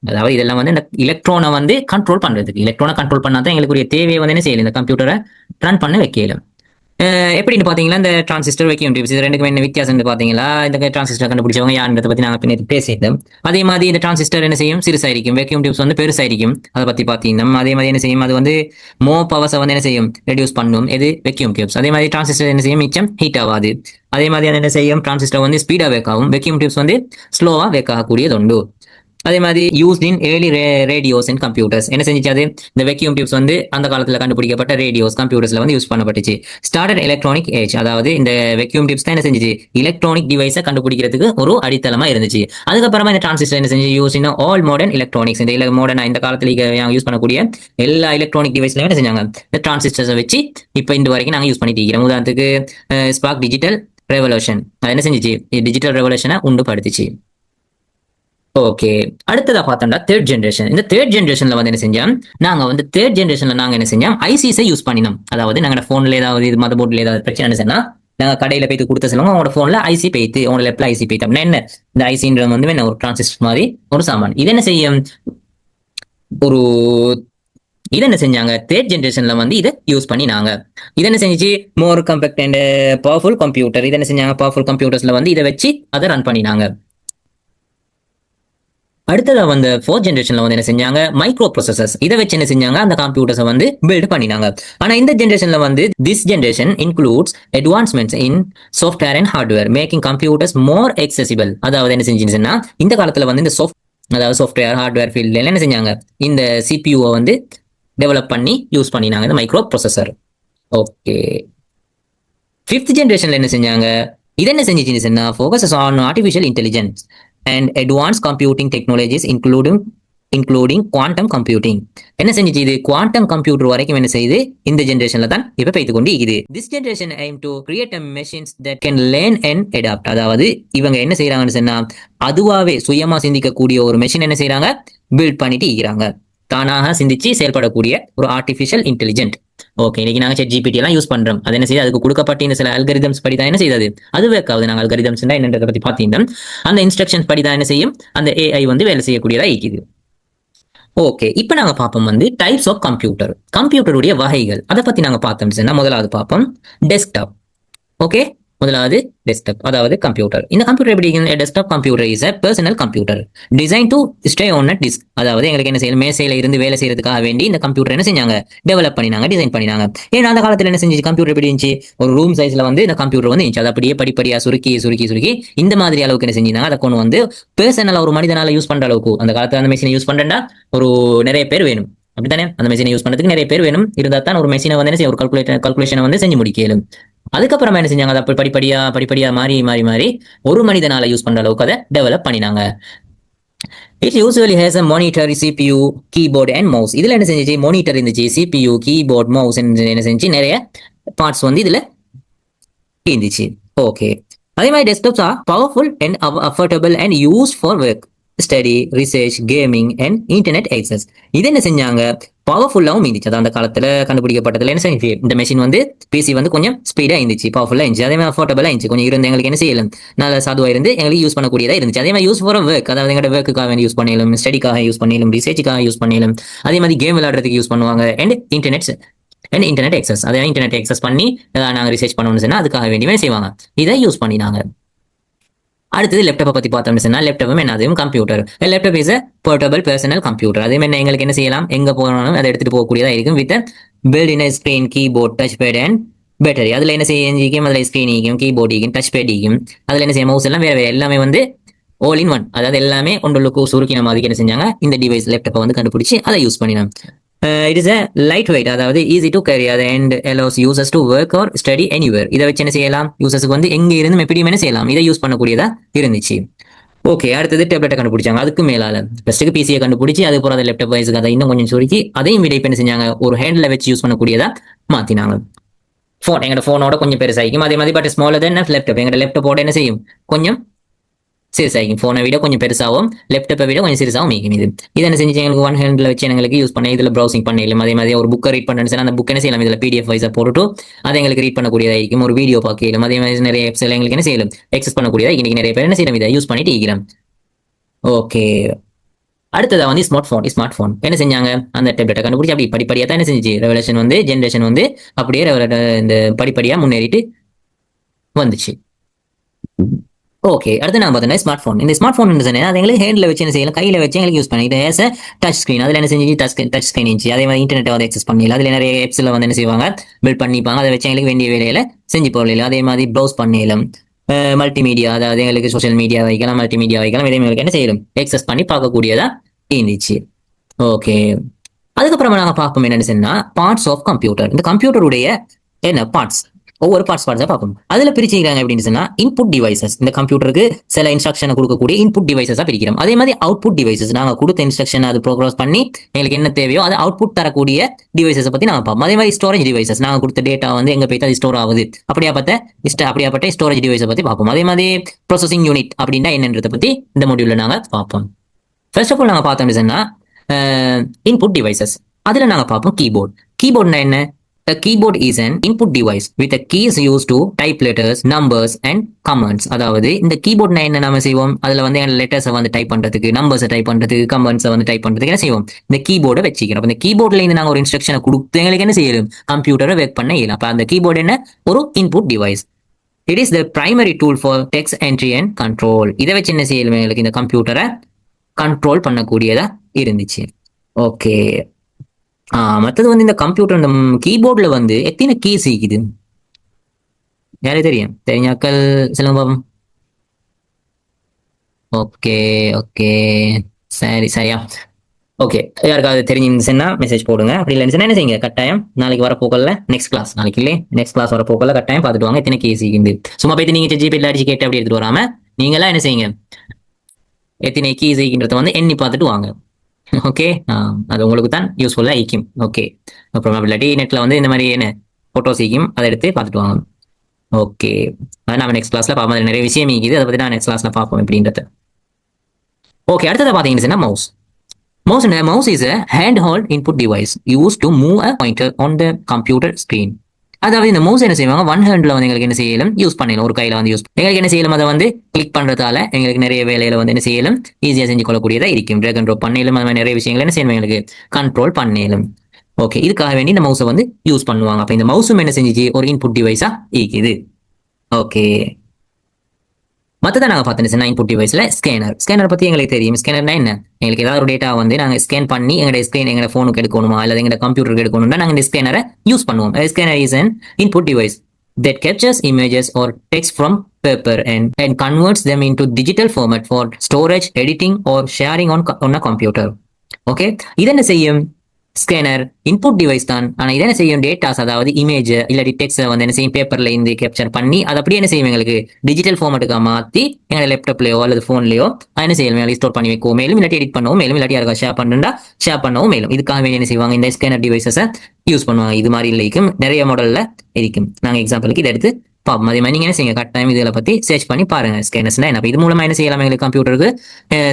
அதாவது இதெல்லாம் வந்து இந்த எலக்ட்ரானை வந்து கண்ட்ரோல் பண்றதுக்கு எலக்ட்ரானை கண்ட்ரோல் பண்ணாதான் எங்களுக்குரிய தேவையை வந்து என்ன செய்யல இந்த கம்ப்யூட்டரை ரன் பண்ண வைக்கல. எப்படின்னு பாத்தீங்களா இந்த டிரான்சிஸ்டர் வெக்யூம் டியூப்ஸ் இது ரெண்டுக்கும் என்ன வித்தியாசம் பாத்தீங்களா. இந்த டிரான்சிஸ்டர் கண்டுபிடிச்சவங்க யாருன்றதை பத்தி நாங்க பின்னாடி பேசிட்டோம். அதே மாதிரி இந்த டிரான்சிஸ்டர் என்ன செய்யும் சிறுசாയിരിக்கும். வெக்யூம் டியூப்ஸ் வந்து பெருசாയിരിக்கும். அதை பத்தி பாத்தீங்கன்னா அதே மாதிரி என்ன செய்யும் அது வந்து மோ பவர்ஸை வந்து என்ன செய்யும் ரெடியூஸ் பண்ணும் இது வெக்யூம் டியூப்ஸ். அதே மாதிரி டிரான்சிஸ்டர் என்ன செய்யும் மிச்சம் ஹீட் ஆகாது. அதே மாதிரி என்ன செய்யும் டிரான்சிஸ்டர் வந்து ஸ்பீடா வேக் ஆகும். வெக்யூம் டியூப்ஸ் வந்து ஸ்லோவா வேக் ஆகக்கூடியது உண்டு. அதே மாதிரி used in early radios and computers என்ன செஞ்சிச்சு இந்த வெக்யூம் டியூப்ஸ் வந்து அந்த காலத்துல கண்டுபிடிக்கப்பட்ட ரேடியோஸ் கம்ப்யூட்டர்ஸ்ல வந்து யூஸ் பண்ணப்பட்டுச்சு. ஸ்டார்டட் எலக்ட்ரானிக் ஏஜ் அதாவது இந்த வெக்யூம் டியூப்ஸ் தான் என்ன செஞ்சிச்சு எலக்ட்ரானிக் டிவைஸை கண்டுபிடிக்கிறதுக்கு ஒரு அடித்தளமா இருந்துச்சு. அதுக்கப்புறமா இந்த டிரான்சிஸ்டர் என்ன செஞ்சு use in all modern electronics இந்த மாடர்ன் இந்த காலத்துல யூஸ் பண்ணக்கூடிய எல்லா எலக்ட்ரானிக் டிவைஸ்லயும் என்ன செஞ்சாங்க இந்த டிரான்சிஸ்டர்ஸை வச்சு இப்போ இந்த வரைக்கும் நாங்க யூஸ் பண்ணிட்டு இருக்கிறோம். உதாரணத்துக்கு ஸ்பார்க் டிஜிட்டல் ரெவல்யூஷன் அது என்ன செஞ்சிச்சு டிஜிட்டல் ரெவல்யூஷனை உண்டு படுத்துச்சு. ஓகே, அடுத்ததா பார்த்தோம்னா தேர்ட் ஜென்ரேஷன். இந்த தேர்ட் ஜென்ரேஷன்ல வந்து என்ன செஞ்சோம், நாங்க வந்து தேர்ட் ஜென்ரேஷன்ல நாங்க என்ன செஞ்சோம், ஐசிஸை யூஸ் பண்ணினோம். அதாவது நாங்க போன்ல ஏதாவது இது மதர் போர்ட்ல ஏதாவது பிரச்சனை சொன்னா நாங்க கடையில போய் கொடுத்த சொல்லுவோம், உங்களோட போன்ல ஐசி போய்த்து உங்களோட லெப்ட்ல ஐசி போய்த்து அப்படின்னா என்ன, இந்த ஐசின்றது வந்து என்ன ஒரு டிரான்சிஸ்டர் மாதிரி ஒரு சாமான். இது என்ன செய்யும், ஒரு இதை என்ன செஞ்சாங்க, தேர்ட் ஜென்ரேஷன்ல வந்து இதை யூஸ் பண்ணினாங்க. இது என்ன செஞ்சிச்சு, மோர் கம்பேக்ட் அண்ட் பவர்ஃபுல் கம்ப்யூட்டர். இது என்ன செஞ்சாங்க, பவர்ஃபுல் கம்ப்யூட்டர்ஸ்ல வந்து இதை வச்சு அதை ரன் பண்ணினாங்க. அடுத்ததா வந்து ஃபோர்த் ஜென்ரேஷன்ல வந்து என்ன செஞ்சாங்க, மைக்ரோ ப்ரோசஸர்ஸ். இதை வச்சு என்ன செஞ்சாங்க, அந்த கம்ப்யூட்டர்ஸை வந்து பில்ட் பண்ணினாங்க. ஆனா இந்த ஜென்ரேஷன்ல வந்து this generation includes advancements in software and hardware making computers more accessible. அதாவது என்ன செஞ்சுச்சுன்னா, இந்த காலத்துல வந்து இந்த அதாவது சாஃப்ட்வேர் ஹார்ட்வேர் ஃபீல்ட்ல என்ன செஞ்சாங்க, இந்த சிபியூவை வந்து டெவலப் பண்ணி யூஸ் பண்ணினாங்க, இந்த மைக்ரோ ப்ரோசஸர். ஓகே, ஃபிஃப்த் ஜென்ரேஷன்ல என்ன செஞ்சாங்க, இது என்ன செஞ்சுச்சுன்னா, focuses on artificial intelligence and advanced computing technologies including quantum computing. என்ன செஞ்சிச்சு, இது குவாண்டம் கம்ப்யூட்டர் வரைக்கும் என்ன செய்யுது, இந்த ஜெனரேஷன்ல தான் இப்ப போய்த்து கொண்டு இருக்குது. This generation aim to create a machines that can learn and adapt. அதாவது இவங்க என்ன செய்யறாங்கன்னு சொன்னா, அதுவாவே சுயமா சிந்திக்கக்கூடிய ஒரு மெஷின் என்ன செய்யறாங்க, பில்ட் பண்ணிட்டு இருக்கிறாங்க. தானாக சிந்திச்சு செயல்படக்கூடிய ஒரு ஆர்டிஃபிஷியல் இன்டெலிஜென்ட். ஓகே, இன்னைக்கு நாங்க ChatGPT எல்லாம் யூஸ் பண்றோம். அது என்ன செய்யுது, அதுக்கு கொடுக்கப்பட்ட இந்த சில அல்கரிதம்ஸ் படி தான் என்ன செய்யுது, அது ஒர்க் ஆகுது. நாங்கள் அல்கரிதம்ஸ் என்னன்றதை பத்தி பார்த்தீங்கன்னா, அந்த இன்ஸ்ட்ரக்ஷன்ஸ் படி தான் என்ன செய்யும், அந்த AI வந்து வேலை செய்யக்கூடியதா இருக்குது. ஓகே, இப்போ நாங்க பார்ப்போம் வந்து டைப்ஸ் ஆஃப் கம்ப்யூட்டர், கம்ப்யூட்டருடைய வகைகள். அதை பத்தி நாங்க பார்த்தோம்னா, முதலாவது பார்ப்போம் டெஸ்க்டாப். ஓகே, முதலாவது டெஸ்க்டாப் அதாவது கம்ப்யூட்டர். இந்த கம்ப்யூட்டர் எப்படி desktop computer is a personal computer designed to stay on a disk. அதாவது எங்களுக்கு என்ன செய்யணும், மேசையில இருந்து வேலை செய்யறதுக்காக வேண்டி இந்த கம்ப்யூட்டர் என்ன செஞ்சாங்க, டெவலப் பண்ணினாங்க, டிசைன் பண்ணினாங்க. ஏன்னா அந்த காலத்துல என்ன செஞ்சு, கம்ப்யூட்டர் எப்படி இருந்துச்சு, ஒரு ரூம் சைஸ்ல வந்து இந்த கம்ப்யூட்டர் வந்து இருந்துச்சு. அது அப்படியே படிப்படியா சுருக்கி சுருக்கி சுருக்கி இந்த மாதிரி அளவுக்கு என்ன செஞ்சாங்க, அதை கொண்டு வந்து பர்சனலா ஒரு மனிதனால யூஸ் பண்ற அளவுக்கு. அந்த காலத்துல அந்த மெஷினை யூஸ் பண்றா ஒரு நிறைய பேர் வேணும், அப்படித்தானே? அந்த மெஷினை யூஸ் பண்றதுக்கு நிறைய பேர் வேணும், இருந்தா தான் ஒரு மெஷினை வந்து என்ன செய்ய, ஒரு கால்குலேஷனை வந்து செஞ்சு முடிக்கலும். அதுக்கப்புறமா என்ன செஞ்சாங்க, அதை படிப்படியா மாறி ஒரு மனிதனால யூஸ் பண்ற அளவுக்கு அதை டெவலப் பண்ணினாங்க. It usually has a monitor, CPU, keyboard and mouse. இதுல என்ன செஞ்சிச்சு, மானிட்டர் இருந்துச்சு, CPU, keyboard, mouse என்ன செஞ்சு நிறைய பார்ட்ஸ் வந்து இதுல இருந்துச்சு. ஓகே, அதே மாதிரி desktops R powerful and affordable and use for work, study, research, gaming and internet access. இது என்ன செஞ்சாங்க, பவர்ஃபுல்லாகவும் இருந்துச்சு. அது அந்த காலத்துல கண்டுபிடிக்கப்பட்டதுல என்ன செஞ்சு, இந்த மெஷின் வந்து பிசி வந்து கொஞ்சம் ஸ்பீடா இருந்துச்சு, பவர்ஃபுல்லா இருந்துச்சு, அதே மாதிரி அஃபோர்டபிளா இருந்துச்சு. கொஞ்சம் இருந்து எங்களுக்கு என்ன செய்யலாம், நல்ல சாதுவா இருந்து எங்களுக்கு யூஸ் பண்ணக்கூடியதா இருந்துச்சு. அதே மாதிரி யூஸ் ஃபார் ஒர்க், அதாவது எங்களோட ஒர்க்குக்காக யூஸ் பண்ணிடலாம், ஸ்டடிக்காக யூஸ் பண்ணிடலாம், ரிசர்ச்சுக்காக யூஸ் பண்ணிடலாம். அதே மாதிரி கேம் விளையாடுறதுக்கு யூஸ் பண்ணுவாங்க. அண்ட் இன்டர்நெட் ஆக்சஸ், அதே இன்டர்நெட் ஆக்சஸ் பண்ணி நாங்கள் ரிசர்ச் பண்ணணும்னு சொன்னா அதுக்காக வேண்டியவே செய்வாங்க, இதை யூஸ் பண்ணினாங்க. அடுத்தது லேப்டாப்பை பத்தி பார்த்தோம்னு சொன்னா, லேப்டாப்பும் என்னதும் computer. Laptop is a portable personal computer. அதே மாதிரி எங்களுக்கு என்ன செய்யலாம், எங்க போனாலும் அதை எடுத்துட்டு போகக்கூடியதா இருக்கும். With built in a screen, keyboard, touchpad and battery. அதுல என்ன செய்யும், அதுல ஸ்கிரீன் ஈக்கும், கீபோர்ட் ஈக்கும், டச் பேட் ஈக்கும், அதுல என்ன செய்யும், மவுஸ் எல்லாம் வேற எல்லாமே வந்து all in one. அதாவது எல்லாமே ஒன்றுக்கு சுருக்கின மாதிரி என்ன செஞ்சாங்க, இந்த டிவைஸ் லேப்டாப்பை வந்து கண்டுபிடிச்சு அதை யூஸ் பண்ணினாங்க. It is a lightweight, அதாவது easy to carry and allows users to work or study anywhere. இதை வச்சு என்ன செய்யலாம், யூசர்ஸ்க்கு வந்து எங்க இருந்து எப்படியும் என்ன செய்யலாம், இதை யூஸ் பண்ணக்கூடியதா இருந்துச்சு. ஓகே, அடுத்தது டேப்லெட்டை கண்டுபிடிச்சாங்க. அதுக்கு மேலால ஃபர்ஸ்ட்டுக்கு பிசியை கண்டுபிடிச்சி அதுக்கப்புறம் அதை லேப்டாப் வைஸுக்கு அதை இன்னும் கொஞ்சம் சுருக்கி அதையும் விட என்ன செஞ்சாங்க, ஒரு ஹேண்ட்ல வச்சு யூஸ் பண்ணக்கூடியதா மாத்தினாங்க. ஃபோன் எங்களோட ஃபோனோட கொஞ்சம் பெருசாகிக்கும், அதே மாதிரி பட் ஸ்மாலர் தென் லேப்டாப். எங்களோட லேப்டாப்போட என்ன செய்யும், கொஞ்சம் சிறுசாகும். ஃபோனை விட கொஞ்சம் பெருசாகவும் லேப்டாப்பை விட கொஞ்சம் சிறுசாகவும் மீக்கும். இது என்ன செஞ்சு எங்களுக்கு ஒன் ஹேண்ட்ல வச்சு எங்களுக்கு யூஸ் பண்ணி இதில் ப்ரௌசிங் பண்ணிடலாம். அதே மாதிரி ஒரு புக்கை ரீட் பண்ணுறேன், அந்த புக் என்ன செய்யலாம், இதில் PDF வைஸாக போட்டுட்டு அதை எங்களுக்கு ரீட் பண்ணக்கூடியதாக இருக்கும். ஒரு வீடியோ பார்க்கலாம், அதே மாதிரி நிறைய ஆப்ஸ் எல்லாம் எங்களுக்கு என்ன செய்யலாம், எக்ஸஸ் பண்ணக்கூடியதாக இன்னைக்கு நிறைய பேர் என்ன செய்யலாம், இதை யூஸ் பண்ணிட்டு இருக்கிறோம். ஓகே, அடுத்ததா வந்து ஸ்மார்ட் ஃபோன் என்ன செஞ்சாங்க, அந்த டேப்லெட்டை கண்டுபிடிச்சி அப்படி படிப்படியாக தான் என்ன செஞ்சு ரெவல்யூஷன் வந்து ஜென்ரேஷன் வந்து அப்படியே இந்த படிப்படியாக முன்னேறிட்டு வந்துச்சு. ஓகே, அடுத்து நான் பார்த்தோன்னா ஸ்மார்ட் ஃபோன். இந்த ஸ்மார்ட் ஃபோன் அது எங்களுக்கு ஹேண்ட்ல வச்சு என்ன செய்யலாம், கையில வச்சு எங்களுக்கு யூஸ் பண்ணி. இது ஏஸ் டச் ஸ்கிரீன், அதில் என்ன செஞ்சு டச் ஸ்கிரீன் இருந்துச்சு. அதே மாதிரி இன்டர்நெட் வந்து எக்ஸஸ் பண்ணல, அதில் நிறைய ஆப்ஸ்ல வந்து என்ன செய்வாங்க, பில்ட் பண்ணிப்பாங்க. அதை வச்சு எங்களுக்கு வேண்டிய வேலையில செஞ்சு போடலாம். அதே மாதிரி ப்ரௌஸ் பண்ணலாம், மல்டிமீடியா, அதாவது எங்களுக்கு சோஷியல் மீடியா வைக்கலாம், மல்டிமீடியா வைக்கலாம், இதே மாதிரி என்ன செய்யலாம், எக்ஸஸ் பண்ணி பார்க்கக்கூடியதா இருந்துச்சு. ஓகே, அதுக்கப்புறமா நாங்கள் பார்ப்போம் என்னன்னு சொன்னா பார்ட்ஸ் ஆஃப் கம்ப்யூட்டர். இந்த கம்ப்யூட்டருடைய என்ன பார்ட்ஸ், ஒவ்வொரு பார்ட்ஸா பார்ப்போம். அதுல பிரிச்சுக்கிறாங்க அப்படின்னு சொன்னா இன்புட் டிவைசஸ். இந்த கம்ப்யூட்டருக்கு சில இன்ஸ்ட்ரக்ஷனை கொடுக்கக்கூடிய இன்புட் டிவைசஸா பிரிக்கிறோம். அதே மாதிரி அவுட்புட் டிவைசஸ், நாங்க கொடுத்த இன்ஸ்ட்ரக்ஷன் அது ப்ரோக்ராஸ் பண்ணி எங்களுக்கு என்ன தேவையோ அதை அவுட்புட் தரக்கூடிய டிவைசஸ் பத்தி நாங்க பார்ப்போம். அதே மாதிரி ஸ்டோரேஜ் டிவைசஸ், நாங்க கொடுத்த டேட்டா வந்து எங்க போயிட்டு அது ஸ்டோர் ஆகுது, அப்படியாப்பட்ட ஸ்டோரேஜ் டிவைஸை பத்தி பார்ப்போம். அதே மாதிரி ப்ராசஸிங் யூனிட் அப்படின்னா என்னன்றதை பத்தி இந்த மாடியூல்ல நாங்க பார்ப்போம். ஃபர்ஸ்ட் ஆஃப் ஆல் நாங்கள் பார்த்தோம் சொன்னா இன்புட் டிவைசஸ். அதில் நாங்கள் பார்ப்போம் கீபோர்ட். கீபோர்ட்னா என்ன? A keyboard is an input device with the keys used to type letters, numbers and commands. அதாவது இந்த கீபோர்ட்னா என்ன நாம செய்வோம்? அதுல வந்து லெட்டர்ஸை வந்து டைப் பண்றதுக்கு, நம்பர்ஸை டைப் பண்றதுக்கு, கமெண்ட்ஸை வந்து டைப் பண்றதுக்கு என்ன செய்வோம்? இந்த கீபோர்டை வச்சுக்கிறோம். அப்ப இந்த கீபோர்ட்ல இருந்து நாங்கள் ஒரு இன்ஸ்ட்ரக்ஷனை கொடுத்து எங்களுக்கு என்ன செய்யணும்? கம்ப்யூட்டரை ஒர்க் பண்ண இயலும். அப்ப அந்த கீபோர்டு என்ன? ஒரு input device. It is the primary tool for text entry and control. இதை வச்சு என்ன செய்யலும்? எங்களுக்கு இந்த கம்ப்யூட்டரை கண்ட்ரோல் பண்ணக்கூடியதா இருந்துச்சு. ஓகே, மற்றது வந்து இந்த கம்ப்யூட்டர் இந்த கீபோர்ட்ல வந்து எத்தனை கீஸ் இருக்குது? யாரே தெரியும்? தெரிஞ்சாக்கள் சொல்லுங்க பாப்போம். ஓகே ஓகே, சரி சரியா. ஓகே, யாருக்காவது தெரிஞ்சிருந்துச்சுன்னா மெசேஜ் போடுங்க. அப்படி இல்லைன்னு என்ன செய்யுங்க, கட்டாயம் நாளைக்கு வரப்போக்கல்ல, நெக்ஸ்ட் கிளாஸ் நாளைக்கு இல்லையே, நெக்ஸ்ட் கிளாஸ் வரப்போக்கல்ல கட்டாயம் பார்த்துட்டு வாங்க எத்தனை கேஸ் இருக்குது. சும்மா போய் நீங்க ஜிபேல அடிச்சு கேட்டு அப்படி எடுத்துட்டு வராம நீங்களாம் என்ன செய்யுங்க, எத்தனை கீஸ் இருக்குன்றத வந்து எண்ணி பார்த்துட்டு வாங்க. ஓகே, அது உங்களுக்கு தான் யூஸ்ஃபுல்லாக ஈக்கும். ஓகே, அப்புறம் இல்லாட்டி நெட்டில் வந்து இந்த மாதிரி என்ன ஃபோட்டோஸ் ஈக்கும், அதை எடுத்து பார்த்துட்டு வாங்க. ஓகே, அதை நம்ம நெக்ஸ்ட் கிளாஸில் பார்ப்போம். நிறைய விஷயம் ஈக்குது, அதை பற்றி நான் நெக்ஸ்ட் கிளாஸில் பார்ப்போம் எப்படின்றத. ஓகே, அடுத்ததை பார்த்தீங்கன்னா mouse. Mouse is a handheld input device used to move a pointer on the computer screen. அதாவது இந்த மவுஸ் என்ன செய்வாங்க, ஒன் ஹேண்ட்ல வந்து எங்களுக்கு என்ன செய்யலாம், யூஸ் பண்ணலாம். ஒரு கையில வந்து யூஸ் எங்களுக்கு என்ன செய்யலாம், அதை வந்து கிளிக் பண்றதால எங்களுக்கு நிறைய வேலையில வந்து என்ன செய்யலாம், ஈஸியா செஞ்சு கொள்ளக்கூடியதா இருக்கும். ட்ராக் அண்ட் ட்ராப் பண்ணலும், அது மாதிரி நிறைய விஷயங்கள் என்ன செய்யணும், எங்களுக்கு கண்ட்ரோல் பண்ணலும். ஓகே, இதுக்காக வேண்டி இந்த மவுஸை வந்து யூஸ் பண்ணுவாங்க. அப்ப இந்த மவுஸும் என்ன செஞ்சிச்சு, ஒரு இன்புட் டிவைஸா இருக்குது. ஓகே, மற்றதான் நாங்கள் பார்த்தோம் இன்புட் டிவைஸ்ல ஸ்கேனர் பத்தி எங்களுக்கு தெரியும். ஸ்கேனர்னா என்ன, எங்களுக்கு ஏதாவது ஒரு டேட்டா வந்து நாங்கள் ஸ்கேன் பண்ணி எங்களுடைய ஸ்கிரீன் எங்க ஃபோனுக்கு எடுக்கணுமா அல்லது எங்க கம்ப்யூட்டருக்கு எடுக்கணும்னா நாங்கள் இந்த ஸ்கேனரை யூஸ் பண்ணுவோம். Scanner is an input device that captures images or text from paper and converts them into digital format for storage, editing or sharing on a computer. Okay, இது என்ன செய்யும், ஸ்கேனர் இன்புட் டிவைஸ் தான். ஆனா இது என்ன செய்யும், datas அதாவது image இல்லாட்டி டெக்ஸ்ட் வந்து என்ன செய்யும், பேப்பர்ல இருந்து கேப்சர் பண்ணி அதை அப்படியே என்ன செய்யும், எங்களுக்கு டிஜிட்டல் ஃபார்மேட்டுக்கு மாற்றி எங்களோட லேப்டாப்லயோ அல்லது ஃபோன்லயோ என்ன செய்யணும், ஸ்டோர் பண்ணி வைக்கவும் மேலும், இல்லாட்டி எடிட் பண்ணவும் மேலும், இல்லாட்டி யாருக்கா ஷேர் பண்ணவும் மேலும். இதுக்காக வேண்டி என்ன செய்வாங்க, இந்த ஸ்கேனர் டிவைசஸை யூஸ் பண்ணுவாங்க. இது மாதிரி இருக்கும், நிறைய மாடல்ல இருக்கும். நாங்கள் எக்ஸாம்பிளுக்கு இதை எடுத்து பார்ப்போம். அதே மாதிரி நீங்க என்ன செய்யுங்க, கட்டாயம் இதில் பத்தி சர்ச் பண்ணி பாருங்க. ஸ்கேனர்ஸ்னா என்ன, இது மூலமா என்ன செய்யலாம், எங்களுக்கு கம்ப்யூட்டருக்கு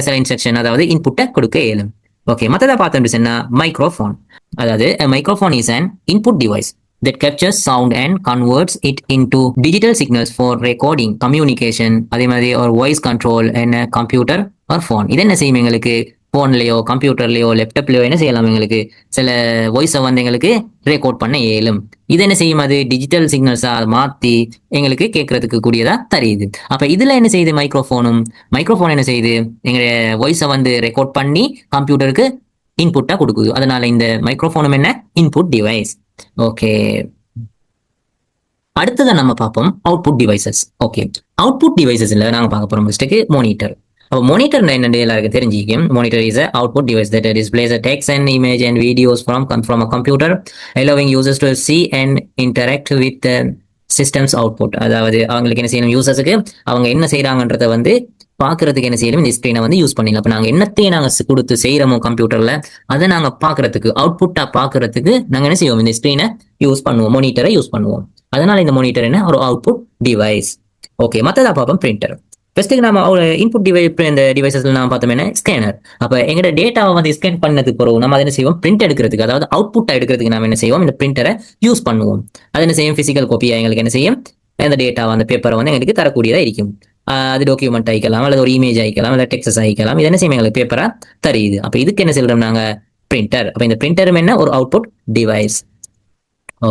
சில இன்ஸ்ட்ரக்ஷன் அதாவது இன்புட்டை கொடுக்க இயலும். ஓகே, மற்றதை பார்த்தோம்னா மைக்ரோஃபோன். அதாவது microphone is an input device that captures sound and converts it into digital signals for recording, communication, அதே மாதிரி ஒரு voice control in a computer or phone. இது என்ன செய்யும், எங்களுக்கு ஃபோன்லயோ கம்ப்யூட்டர்லயோ லேப்டாப்லயோ என்ன செய்யலாம், எங்களுக்கு சில வாய்ஸை வந்து எங்களுக்கு ரெக்கார்ட் பண்ண இயலும். இது என்ன செய்யும், அது டிஜிட்டல் சிக்னல்ஸா மாத்தி எங்களுக்கு கேட்கறதுக்கு கூடியதா தெரியுது. அப்ப இதுல என்ன செய்யுது, மைக்ரோஃபோன் என்ன செய்யுது, எங்களுடைய வாய்ஸை வந்து ரெக்கார்ட் பண்ணி கம்ப்யூட்டருக்கு இன்புட்டா கொடுக்குது. அதனால இந்த மைக்ரோஃபோனும் என்ன, இன்புட் டிவைஸ். ஓகே, அடுத்ததான் நம்ம பார்ப்போம் அவுட்புட் டிவைசஸ். ஓகே, அவுட்புட் டிவைசஸ்ல நாங்க பார்க்க போறோம் ஃபர்ஸ்ட்டுக்கு மானிட்டர். அப்போ மானிட்டர் என்னன்னு எல்லாருக்கும் தெரிஞ்சிக்கும். Monitor is a output device that displays a text and image and videos from a computer, allowing users to see and interact with the system's output. அதாவது அவங்களுக்கு என்ன செய்யணும், யூசர்ஸுக்கு அவங்க என்ன செய்யறாங்கன்றத வந்து பாக்குறதுக்கு என்ன செய்யணும், இந்த ஸ்கிரீனை வந்து யூஸ் பண்ணிடலாம். அப்ப நாங்க என்னத்தையும் நாங்க கொடுத்து செய்யறோமோ கம்ப்யூட்டர்ல அதை நாங்க பாக்குறதுக்கு, அவுட்புட்டா பாக்குறதுக்கு நாங்க என்ன செய்வோம், இந்த ஸ்கிரீனை யூஸ் பண்ணுவோம், மானிட்டரை யூஸ் பண்ணுவோம். அதனால இந்த மானிட்டர் என்ன, ஒரு அவுட்புட் டிவைஸ். ஓகே, மற்றதா பார்ப்போம் பிரிண்டர். ஃபர்ஸ்ட்டுக்கு நம்ம இன்புட் இந்த டிவைசஸ்ல நம்ம பார்த்தோம்னா ஸ்கேனர். அப்ப எங்களோட டேட்டாவை வந்து ஸ்கேன் பண்ணதுக்கு பிறகு நம்ம அதை என்ன செய்வோம், பிரிண்ட் எடுக்கிறதுக்கு அதாவது அவுட்புட்டா எடுக்கிறதுக்கு நம்ம என்ன செய்வோம், இந்த பிரிண்டரை யூஸ் பண்ணுவோம். அது என்ன செய்யும், பிசிக்கல் காப்பியா எங்களுக்கு என்ன செய்யும், அந்த டேட்டா அந்த பேப்பரை வந்து எங்களுக்கு தரக்கூடியதா இருக்கும். அது டாக்குமெண்ட் ஆயிக்கலாம் அல்லது ஒரு இமேஜ் ஆயிக்கலாம் அல்லது டெக்ஸ்ட் ஆயிக்கலாம். இது என்ன செய்யும், எங்களுக்கு பேப்பரா தருது. அப்ப இதுக்கு என்ன சொல்றோம் நாங்க, பிரிண்டர். அப்ப இந்த பிரிண்டரும் என்ன, ஒரு அவுட்புட் டிவைஸ்.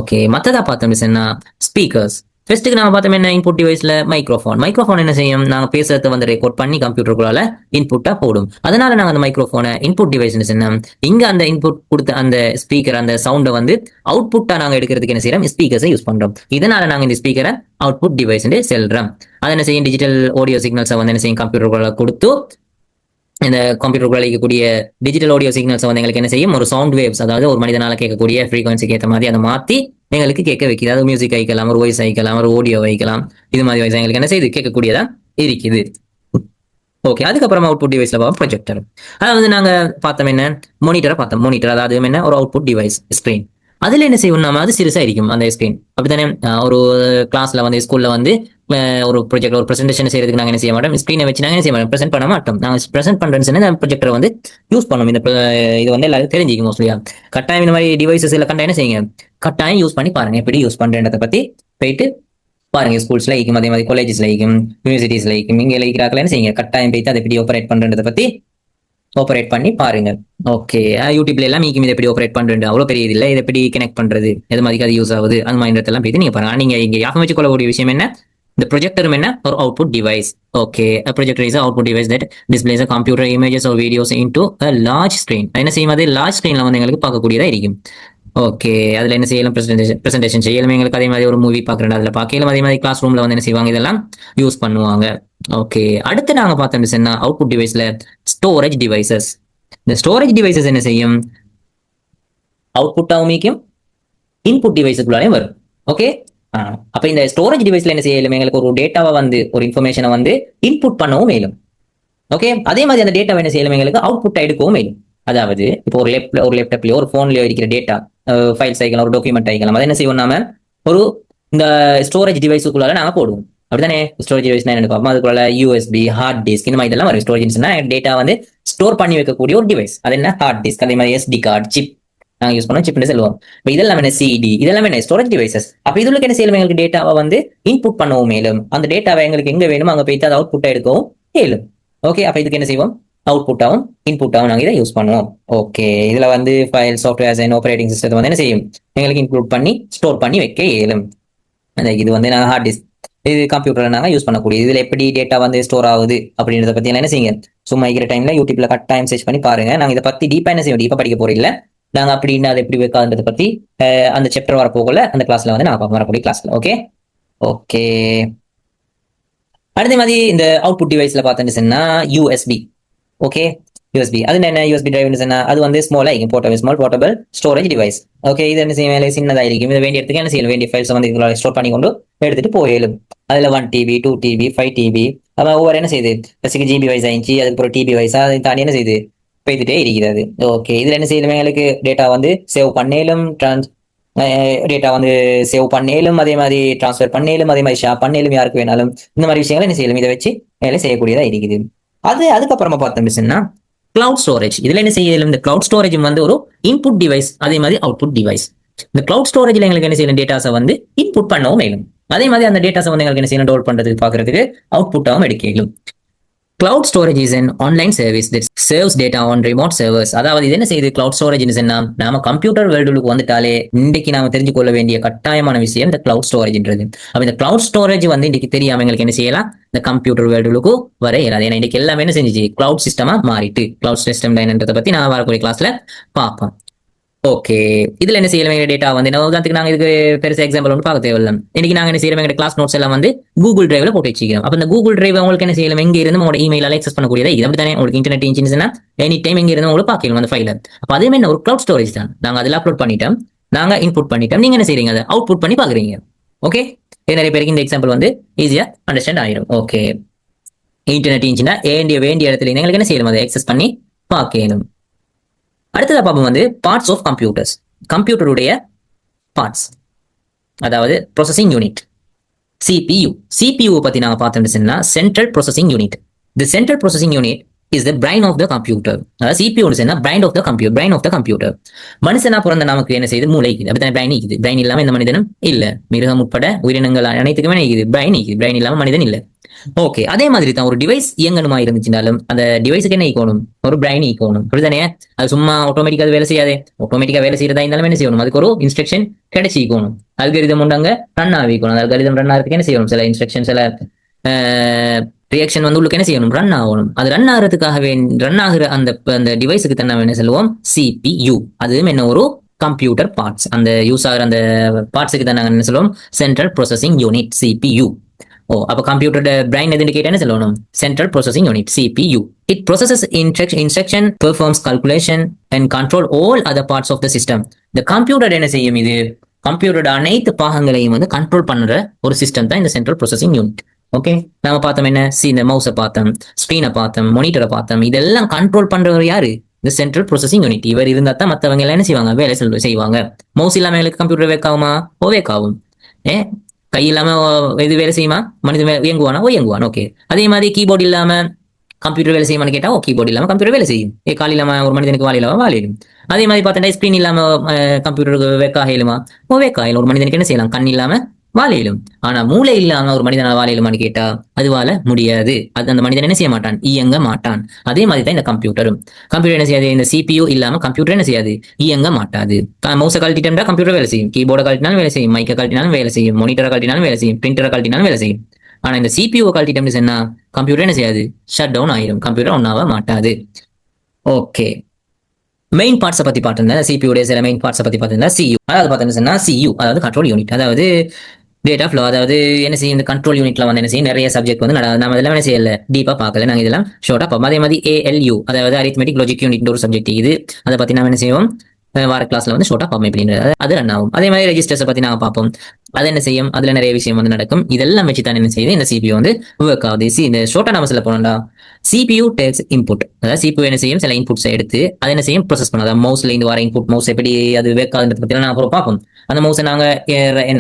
ஓகே, மற்றதா பார்த்தோம்னா ஸ்பீக்கர்ஸ். ஃபர்ஸ்ட்டுக்கு நம்ம பார்த்தோம் என்ன, இன்புட் டிவைஸ்ல மைக்ரோஃபோன் என்ன செய்யும், நாங்கள் பேசுறதை வந்து ரெக்கார்ட் பண்ணி கம்ப்யூட்டருக்குள்ளால இன்புட்டா போடும். அதனால நாங்கள் அந்த மைக்ரோஃபோனை இன்புட் டிவைஸ் என்ன, இங்க அந்த இன்புட் கொடுத்த அந்த ஸ்பீக்கர் அந்த சவுண்டை வந்து அவுட்புட்டா நாங்கள் எடுக்கிறதுக்கு என்ன செய்யறோம், ஸ்பீக்கர்ஸை யூஸ் பண்றோம். இதனால நாங்கள் இந்த ஸ்பீக்கரை அவுட்புட் டிவைஸ் செல்றோம். அதை என்ன செய்யும், டிஜிட்டல் ஆடியோ சிக்னல்ஸை வந்து என்ன செய்யும், கம்ப்யூட்டருக்குள்ள கொடுத்து இந்த கம்ப்யூட்டருக்குள்ள இருக்கக்கூடிய டிஜிட்டல் ஆடியோ சிக்னல்ஸ் வந்து எங்களுக்கு என்ன செய்யும், ஒரு சவுண்ட் வேவ்ஸ் அதாவது ஒரு மனிதனால கேட்கக்கூடிய ஃப்ரீக்வன்சிக்கு ஏற்ற மாதிரி அதை மாற்றி எங்களுக்கு கேட்க வைக்குது. அது மியூசிக் ஆயிக்கலாம், ஒரு வாய்ஸ் ஆயிக்கலாம், ஒரு ஆடியோ ஆயிக்கலாம். இது மாதிரி வாய்ஸ் எங்களுக்கு என்ன செய்யுது, கேட்கக்கூடியதா இருக்குது. ஓகே, அதுக்கப்புறமா அவுட்புட் டிவைஸ்ல பார்ப்போம் ப்ரொஜெக்டர். அதாவது நாங்க பார்த்தோம் என்ன, மானிட்டரை பார்த்தோம். மானிட்டர் அதாவது என்ன, ஒரு அவுட்புட் டிவைஸ் ஸ்கிரீன். அதுல என்ன செய்வோம், நம்ம அது சிறுசா இருக்கும் அந்த ஸ்கிரீன். அப்படித்தானே ஒரு கிளாஸ்ல வந்து ஸ்கூல்ல வந்து ஒரு ப்ரொஜெக்ட் ஒரு ப்ரெசென்டேஷன் செய்யறதுக்கு நாங்கள் என்ன செய்ய மாட்டோம், ஸ்க்ரீனை வச்சு நாங்கள் என்ன செய்ய மாட்டோம், ப்ரெசென்ட் பண்ண மாட்டோம். நாங்கள் ப்ரெசென்ட் பண்ணுறேன்னு சொன்னா இந்த ப்ரொஜெக்டரை வந்து யூஸ் பண்ணுவோம். இந்த இது வந்து எல்லாரும் தெரிஞ்சுக்கும் மோஸ்ட்லியா. கட்டாயம் இந்த மாதிரி டிவைசஸ் எல்லாம் கண்டா என்ன செய்யுங்க, கட்டாயம் யூஸ் பண்ணி பாருங்க எப்படி யூஸ் பண்றதை பத்தி போயிட்டு பாருங்க. ஸ்கூல்ஸ்ல இருக்கும், அதே மாதிரி காலேஜஸ்ல இருக்கும், யூனிவர்சிட்டிஸ்ல இருக்கும், இங்க இருக்கிறார்கள் என்ன செய்யுங்க, கட்டாயம் போயிட்டு அதை எப்படி ஆப்பரேட் பண்றதை பத்தி ஆப்பரேட் பண்ணி பாருங்க. ஓகே, யூடியூப்ல எல்லாம் மீக்கும் இதை எப்படி ஆப்பரேட் பண்றது அவ்வளவு பெரிய இது இல்லை, இதை எப்படி கனெக்ட் பண்றது, எது மாதிரி அது யூஸ் ஆகுது, அந்த மாதிரி எல்லாம் போயிட்டு நீங்க பாருங்க. நீங்க இங்க ஞாபகம் வச்சுக்கொள்ளக்கூடிய விஷயம் என்ன, இந்த ப்ரொஜெக்டரும் என்ன, ஒரு output device. Okay, a projector is an output device that displays a computer images or videos into a large screen. என்ன செய்யும், அது லார்ஜ் ஸ்கிரீன்ல வந்து எங்களுக்கு பார்க்கக்கூடியதா இருக்கும். ஓகே, அதுல என்ன செய்யலாம், பிரசன்டேஷன் செய்யலாம் எங்களுக்கு. அதே மாதிரி ஒரு மூவி பாக்குறேன் அதுல பார்க்கலாம். அதே மாதிரி கிளாஸ் ரூம்ல வந்து என்ன செய்வாங்க, இதெல்லாம் யூஸ் பண்ணுவாங்க. ஓகே, அடுத்து நாங்க பார்த்தோம் அவுட்புட் டிவைஸ்ல ஸ்டோரேஜ் டிவைசஸ். இந்த ஸ்டோரேஜ் டிவைசஸ் என்ன செய்யும், அவுட்புட்டாகவும் மீக்கும், இன்புட் டிவைஸுக்குள்ளாரையும் வரும். ஓகே, அப்ப இந்த ஸ்டோரேஜ் டிவைஸ்ல என்ன செய்யலாம், எங்களுக்கு ஒரு டேட்டாவை வந்து ஒரு இன்ஃபர்மேஷனை வந்து இன்புட் பண்ணவும் மேலும். ஓகே, அதே மாதிரி அந்த டேட்டாவை என்ன செய்யலாம், எங்களுக்கு அவுட்புட் எடுக்கவும் மேலும். அதாவது இப்போ ஒரு லேப்டாப்லயோ ஒரு போன்லயோ இருக்கிற டேட்டா ஃபைல்ஸ் ஆகிக்கலாம், ஒரு டாக்குமெண்ட் ஆகிக்கலாம், அதை என்ன செய்வோம் நாம ஒரு இந்த ஸ்டோரேஜ் டிவைஸுக்குள்ளார நாம போடுவோம். அப்படித்தானே, ஸ்டோரேஜ் டிவைஸ் என்ன பார்ப்போம், அதுக்குள்ள யூஎஸ்பி, ஹார்ட் டிஸ்க், இந்த மாதிரி இதெல்லாம் வரும். ஸ்டோரேஜ்னா டேட்டா வந்து ஸ்டோர் பண்ணி வைக்கக்கூடிய ஒரு டிவைஸ். அது என்ன, ஹார்ட் டிஸ்க். அதே மாதிரி எஸ்டி கார்டு, சிப் நாங்க யூஸ் பண்ணோம், சிப்னு சொல்லுவோம். இப்போ இதெல்லாம் என்ன, சிடி, இதெல்லாம் என்ன ஸ்டோரேஜ் டிவைசஸ். அப்ப இதுல என்ன செய்யலாம், எங்களுக்கு டேட்டாவை வந்து இன்புட் பண்ணவும் மேலும், அந்த டேட்டாவை எங்களுக்கு எங்க வேணுமோ அங்க போயிட்டு அதை அவுட்புட்டா எடுக்கவும் மேலும். ஓகே, அப்ப இதுக்கு என்ன செய்வோம், அவுட்புட்டாவும் இன்புட்டாவும் நாங்க இதை யூஸ் பண்ணுவோம். ஓகே, இதுல வந்து ஃபைல், சாஃப்ட்வேர்ஸ் அண்ட் ஆப்பரேட்டிங் சிஸ்டத்தை வந்து என்ன செய்யும், எங்களுக்கு இன்க்ளூட் பண்ணி ஸ்டோர் பண்ணி வைக்க இயலும். இது வந்து நாங்கள் ஹார்ட் டிஸ்க், இது கம்ப்யூட்டர்ல நாங்கள் யூஸ் பண்ணக்கூடிய. இதுல எப்படி டேட்டா வந்து ஸ்டோர் ஆகுது அப்படின்றத பத்தி என்ன செய்யுங்க, சும்மா இருக்கிற டைம்ல யூடியூப்ல டைம் சர்ச் பண்ணி பாருங்க. நாங்க இதை பத்தி டீப்பா என்ன செய்வோம், டீப்பா படிக்க போறோம் இல்ல, நாங்க அப்படின்னு அதை எப்படி வைக்காதுன்றதை பத்தி அந்த சாப்டர் வரப்போகல, அந்த கிளாஸ்ல வந்து நான் வரக்கூடிய கிளாஸ்ல. ஓகே ஓகே, அடுத்த மாதிரி இந்த அவுட்புட் டிவைஸ்ல பார்த்தோன்னா யூஎஸ்பி. ஓகே, யூஎஸ்பி அது என்ன, யூஎஸ்பி டிரைவ் என்ன, அது வந்து ஸ்மாலா இருக்கும், small portable storage device. Okay, இது என்ன செய்யும், சின்னதாக இருக்கும். இது வேண்டிய இடத்துக்கு என்ன செய்யலாம், வேண்டிய ஃபைல்ஸ் வந்து இதுல ஸ்டோர் பண்ணி கொண்டு எடுத்துட்டு போயிடும். அதுல 1 TB 2 TB 5 TB அதான் ஒவ்வொரு என்ன செய்யுது, 6GB வைஸ் ஆயிடுச்சு, அதுக்கப்புறம் TB வைஸா அதை தாண்டி என்ன செய்யுது போய்த்துட்டே இருக்கிறது. ஓகே, இதுல என்ன செய்யலாம், எங்களுக்கு டேட்டா வந்து சேவ் பண்ணேலும், டேட்டா வந்து சேவ் பண்ணேலும், அதே மாதிரி டிரான்ஸ்ஃபர் பண்ணேலும், அதே மாதிரி ஷேர் பண்ணேலும், யாருக்கு வேணாலும் இந்த மாதிரி விஷயங்கள் என்ன செய்யலாம், இதை வச்சு வேலை செய்யக்கூடியதா இருக்குது. அதுக்கப்புறமா பார்த்தோம்னா கிளவுட் ஸ்டோரேஜ். இதுல என்ன செய்யலாம், இந்த கிளவுட் ஸ்டோரேஜ் வந்து ஒரு இன்புட் டிவைஸ், அதே மாதிரி அவுட்புட் டிவைஸ். இந்த கிளவுட் ஸ்டோரேஜ்ல எங்களுக்கு என்ன செய்யலாம், டேட்டாஸை வந்து இன்புட் பண்ணவும் மேலும், அதே மாதிரி அந்த டேட்டாஸை வந்து எங்களுக்கு என்ன செய்யணும், டவுன்லோட் பண்றதுக்கு பாக்குறதுக்கு அவுட்புட்டாகவும் எடுக்கலும். Cloud storage is an online service that serves data on remote servers. அதாவது இது என்ன செய்யுது, கிளவுட் ஸ்டோரேஜ் என்ன, நாம கம்ப்யூட்டர் வேர்ல்டுக்கு வந்துட்டாலே இன்றைக்கு நாம தெரிஞ்சு கொள்ள வேண்டிய கட்டாயமான விஷயம் இந்த கிளவுட் ஸ்டோரேஜ்ன்றது. அப்ப இந்த கிளவுட் ஸ்டோரேஜ் வந்து இன்னைக்கு தெரியாம எங்களுக்கு என்ன செய்யலாம், இந்த கம்ப்யூட்டர் வேர்ல்டுக்கு வர இயலாது. ஏன்னா இன்னைக்கு எல்லாமே என்ன செஞ்சிச்சு, கிளவுட் சிஸ்டமா மாறிட்டு. கிளவுட் சிஸ்டம் என்னன்றதை பத்தி நான் வரக்கூடிய கிளாஸ்ல பார்ப்போம். ஓகே, இதுல என்ன செய்யலாம், டேட்டா வந்து உதாரணத்துக்கு நாங்க இதுக்கு பெருசா எக்ஸாம்பிள் ஒன்று பார்க்க தேவையில்லை. இன்னைக்கு நாங்க என்ன செய்யறோம், எங்க கிளாஸ் நோட்ஸ் எல்லாம் வந்து கூகுள் டிரைவ்ல போட்டு வச்சுக்கிறோம். அப்ப இந்த கூகுள் டிரைவ் உங்களுக்கு என்ன செய்யலாம், எங்க இருந்து உங்களோட இமெயில் ஆக்சஸ் பண்ணக்கூடியதா இது. அப்படி தானே, உங்களுக்கு இன்டர்நெட் இன்ஜின்ஸ்னா எனி டைம் எங்க இருந்து உங்களுக்கு பார்க்கலாம் அந்த ஃபைல. அப்ப அதே மாதிரி ஒரு கிளவுட் ஸ்டோரேஜ் தான். நாங்க அதில் அப்லோட் பண்ணிட்டோம், நாங்க இன்புட் பண்ணிட்டோம், நீங்க என்ன செய்றீங்க, அதை அவுட்புட் பண்ணி பாக்குறீங்க. ஓகே, இது நிறைய பேருக்கு இந்த எக்ஸாம்பிள் வந்து ஈஸியா அண்டர்ஸ்டாண்ட் ஆயிடும். ஓகே, இன்டர்நெட் இன்ஜினா வேண்டிய இடத்துல எங்களுக்கு என்ன செய்யணும், அதை ஆக்சஸ் பண்ணி பார்க்கணும். அடுத்ததா பார்ப்போம் வந்து பார்ட்ஸ் ஆஃப் கம்ப்யூட்டர்ஸ். கம்ப்யூட்டருடைய பார்ட்ஸ், அதாவது ப்ராசஸிங் யூனிட், CPU. CPU பத்தி நாம பார்த்தோம்னா central processing unit. The central processing unit is the brain of the computer. அதாவது CPU brain of the computer. மனுஷனா பிறந்த நமக்கு என்ன செய்யுது, மூளை இருக்குது, அப்படித்தான் பிரைன் இருக்குது. பிரைன் இல்லாம எந்த மனிதனும் இல்ல. மிருகம் உட்பட உயிரினங்கள் அனைத்துக்குமே இருக்குது பிரைன் இருக்குது. பிரைன் இல்லாம மனிதன் இல்ல. ஓகே, அதே மாதிரி தான் ஒரு டிவைஸ் இயங்கணுமா இருந்துச்சுனாலும் அந்த டிவைஸுக்கு என்ன ஈக்கணும், ஒரு பிரைன் ஈக்கணும். அப்படித்தானே, அது சும்மா ஆட்டோமேட்டிக்கா வேலை செய்யாதே. ஆட்டோமேட்டிக்கா வேலை செய்யறதா இருந்தாலும் என்ன செய்யணும், அதுக்கு ஒரு இன்ஸ்ட்ரக்ஷன் கிடைச்சிக்கணும். அல்காரிதம் உண்டாங்க ரன் ஆகிக்கணும். அல்காரிதம் ரன் ஆகிறதுக்கு என்ன செய்யணும், சில இன்ஸ்ட்ரக்ஷன், சில ரியாக்ஷன் வந்து உங்களுக்கு என்ன செய்யணும், ரன் ஆகணும். அது ரன் ஆகிறதுக்காகவே ரன் ஆகிற அந்த டிவைஸுக்கு தான் என்ன சொல்லுவோம், CPU. அதுவும் என்ன ஒரு கம்ப்யூட்டர் பார்ட்ஸ். அந்த யூஸ் ஆகிற அந்த பார்ட்ஸுக்கு தான் நாங்கள் என்ன சொல்லுவோம், சென்ட்ரல் ப்ராசஸிங் யூனிட், CPU. அப்ப கம்ப்யூட்டரோட பிரைன் எது இண்டிகேட் என்ன சொல்லணும், central processing unit, CPU. It processes instruction, performs calculation and control all other parts of the system. இந்த கம்ப்யூட்டர் என்ன செய்யும், இது கம்ப்யூட்டரோட அனைத்து பாகங்களையும் வந்து கண்ட்ரோல் பண்ணுற ஒரு சிஸ்டம் தான் இந்த சென்ட்ரல் ப்ராசஸிங் யூனிட். ஓகே, நாம பார்த்தோம் என்ன, இந்த மவுஸை பார்த்தோம், ஸ்கிரீனை பார்த்தோம், மானிட்டரை பார்த்தோம். இதெல்லாம் கண்ட்ரோல் பண்றவர் யாரு, இந்த சென்ட்ரல் ப்ராசஸிங் யூனிட். இவர் இருந்தா தான் மற்றவங்க எல்லாம் என்ன செய்வாங்க, வேலை செய்வாங்க. மவுஸ் இல்லாம எங்களுக்கு கம்ப்யூட்டர் வேக் ஆகுமா, வேக் ஆகும். கை இல்லாம இது வேலை செய்யுமா? மனிதன் இயங்குவானா? இயங்குவான். ஓகே. அதே மாதிரி கீபோர்டு இல்லாம கம்ப்யூட்டர் வேலை செய்யுமான்னு கேட்டா கீபோர்டு இல்லாம கம்ப்யூட்டர் வேலை செய்யும். கால் இல்லாம ஒரு மனிதனுக்கு வால் இல்லாம வால் இடும். அதே மாதிரி பார்த்தா ஸ்கிரீன் இல்லாம கம்ப்யூட்டருக்கு வேக்காக இயலுமா? வேக்காக இயலும். ஒரு மனிதனுக்கு என்ன செய்யலாம்? கண் இல்லாம வாழ இயலும். ஆனா மூளை இல்லாம ஒரு மனிதனால் வாழ இயலுமான்னு கேட்டா அது வாழ முடியாது. அது அந்த மனிதன் என்ன செய்ய மாட்டான்? இயங்க மாட்டான். அதே மாதிரி தான் இந்த கம்ப்யூட்டரும். கம்ப்யூட்டர் என்ன செய்யாது? இந்த CPU இல்லாம கம்ப்யூட்டர் என்ன செய்யாது? இயங்க மாட்டாது. மவுஸை கழட்டிட்டா கம்ப்யூட்டர் வேலை செய்யும். கீபோர்டை கழட்டினாலும் வேலை செய்யும். மைக்கை கழட்டினாலும் வேலை செய்யும். மானிட்டரை கழட்டினாலும் வேலை செய்யும். பிரிண்டரை கழட்டினாலும் வேலை செய்யும். ஆனா இந்த CPU கழட்டிட்டோம்னு சொன்னா கம்ப்யூட்டர் என்ன செய்யாது? ஷட் டவுன் ஆயிரும். கம்ப்யூட்டர் ஒன்னாக மாட்டாது. ஓகே. மெயின் பார்ட்ஸை பத்தி பார்த்திருந்தேன். CPU சில மெயின் பார்ட்ஸை பத்தி பார்த்திருந்தேன். CU அதாவது பார்த்தீங்கன்னா CU அதாவது கண்ட்ரோல் யூனிட். அதாவது டேட்டா ஃப்ளோ. அதாவது என்ன செய்யும்? இந்த கண்ட்ரோல் யூனிட்ல வந்து என்ன செய்யும்? நிறைய சப்ஜெக்ட் வந்து நம்ம இதெல்லாம் என்ன செய்யல டீப்பா பார்க்கல. நாங்கள் இதெல்லாம் ஷார்ட்டா பார்ப்போம். அதே மாதிரி ALU அதாவது அரித்மெட்டிக் லாஜிக் யூனிட் ஒரு சப்ஜெக்ட் இது. அதை பத்தி நாம என்ன செய்வோம்? வார கிளாஸ்ல வந்து ஷார்ட்டா பார்ப்போம். அப்படின்றது அது ரன் ஆகும். அதே மாதிரி ரெஜிஸ்டர்ஸை பத்தி நாங்கள் பார்ப்போம். அது என்ன செய்யும்? அதுல நிறைய விஷயம் வந்து நடக்கும். இதெல்லாம் வச்சு தான் என்ன செய்யுது? இந்த CPU வந்து ஒர்க் ஆகுது. இந்த ஷார்ட்டா நம்ம சொல்ல போனோம்டா CPU டேக்ஸ் இன்புட். அதாவது CPU என்ன செய்யும்? சில இன்புட்ஸை எடுத்து அதை என்ன செய்யும்? ப்ரோசஸ் பண்ணும். அதாவது மவுஸ்ல இருந்து வர இன்புட் மவுஸ் எப்படி அது ஒர்க் ஆகுதுன்றத பத்தி நான் அப்புறம் பார்ப்போம். அந்த மவுஸை நாங்க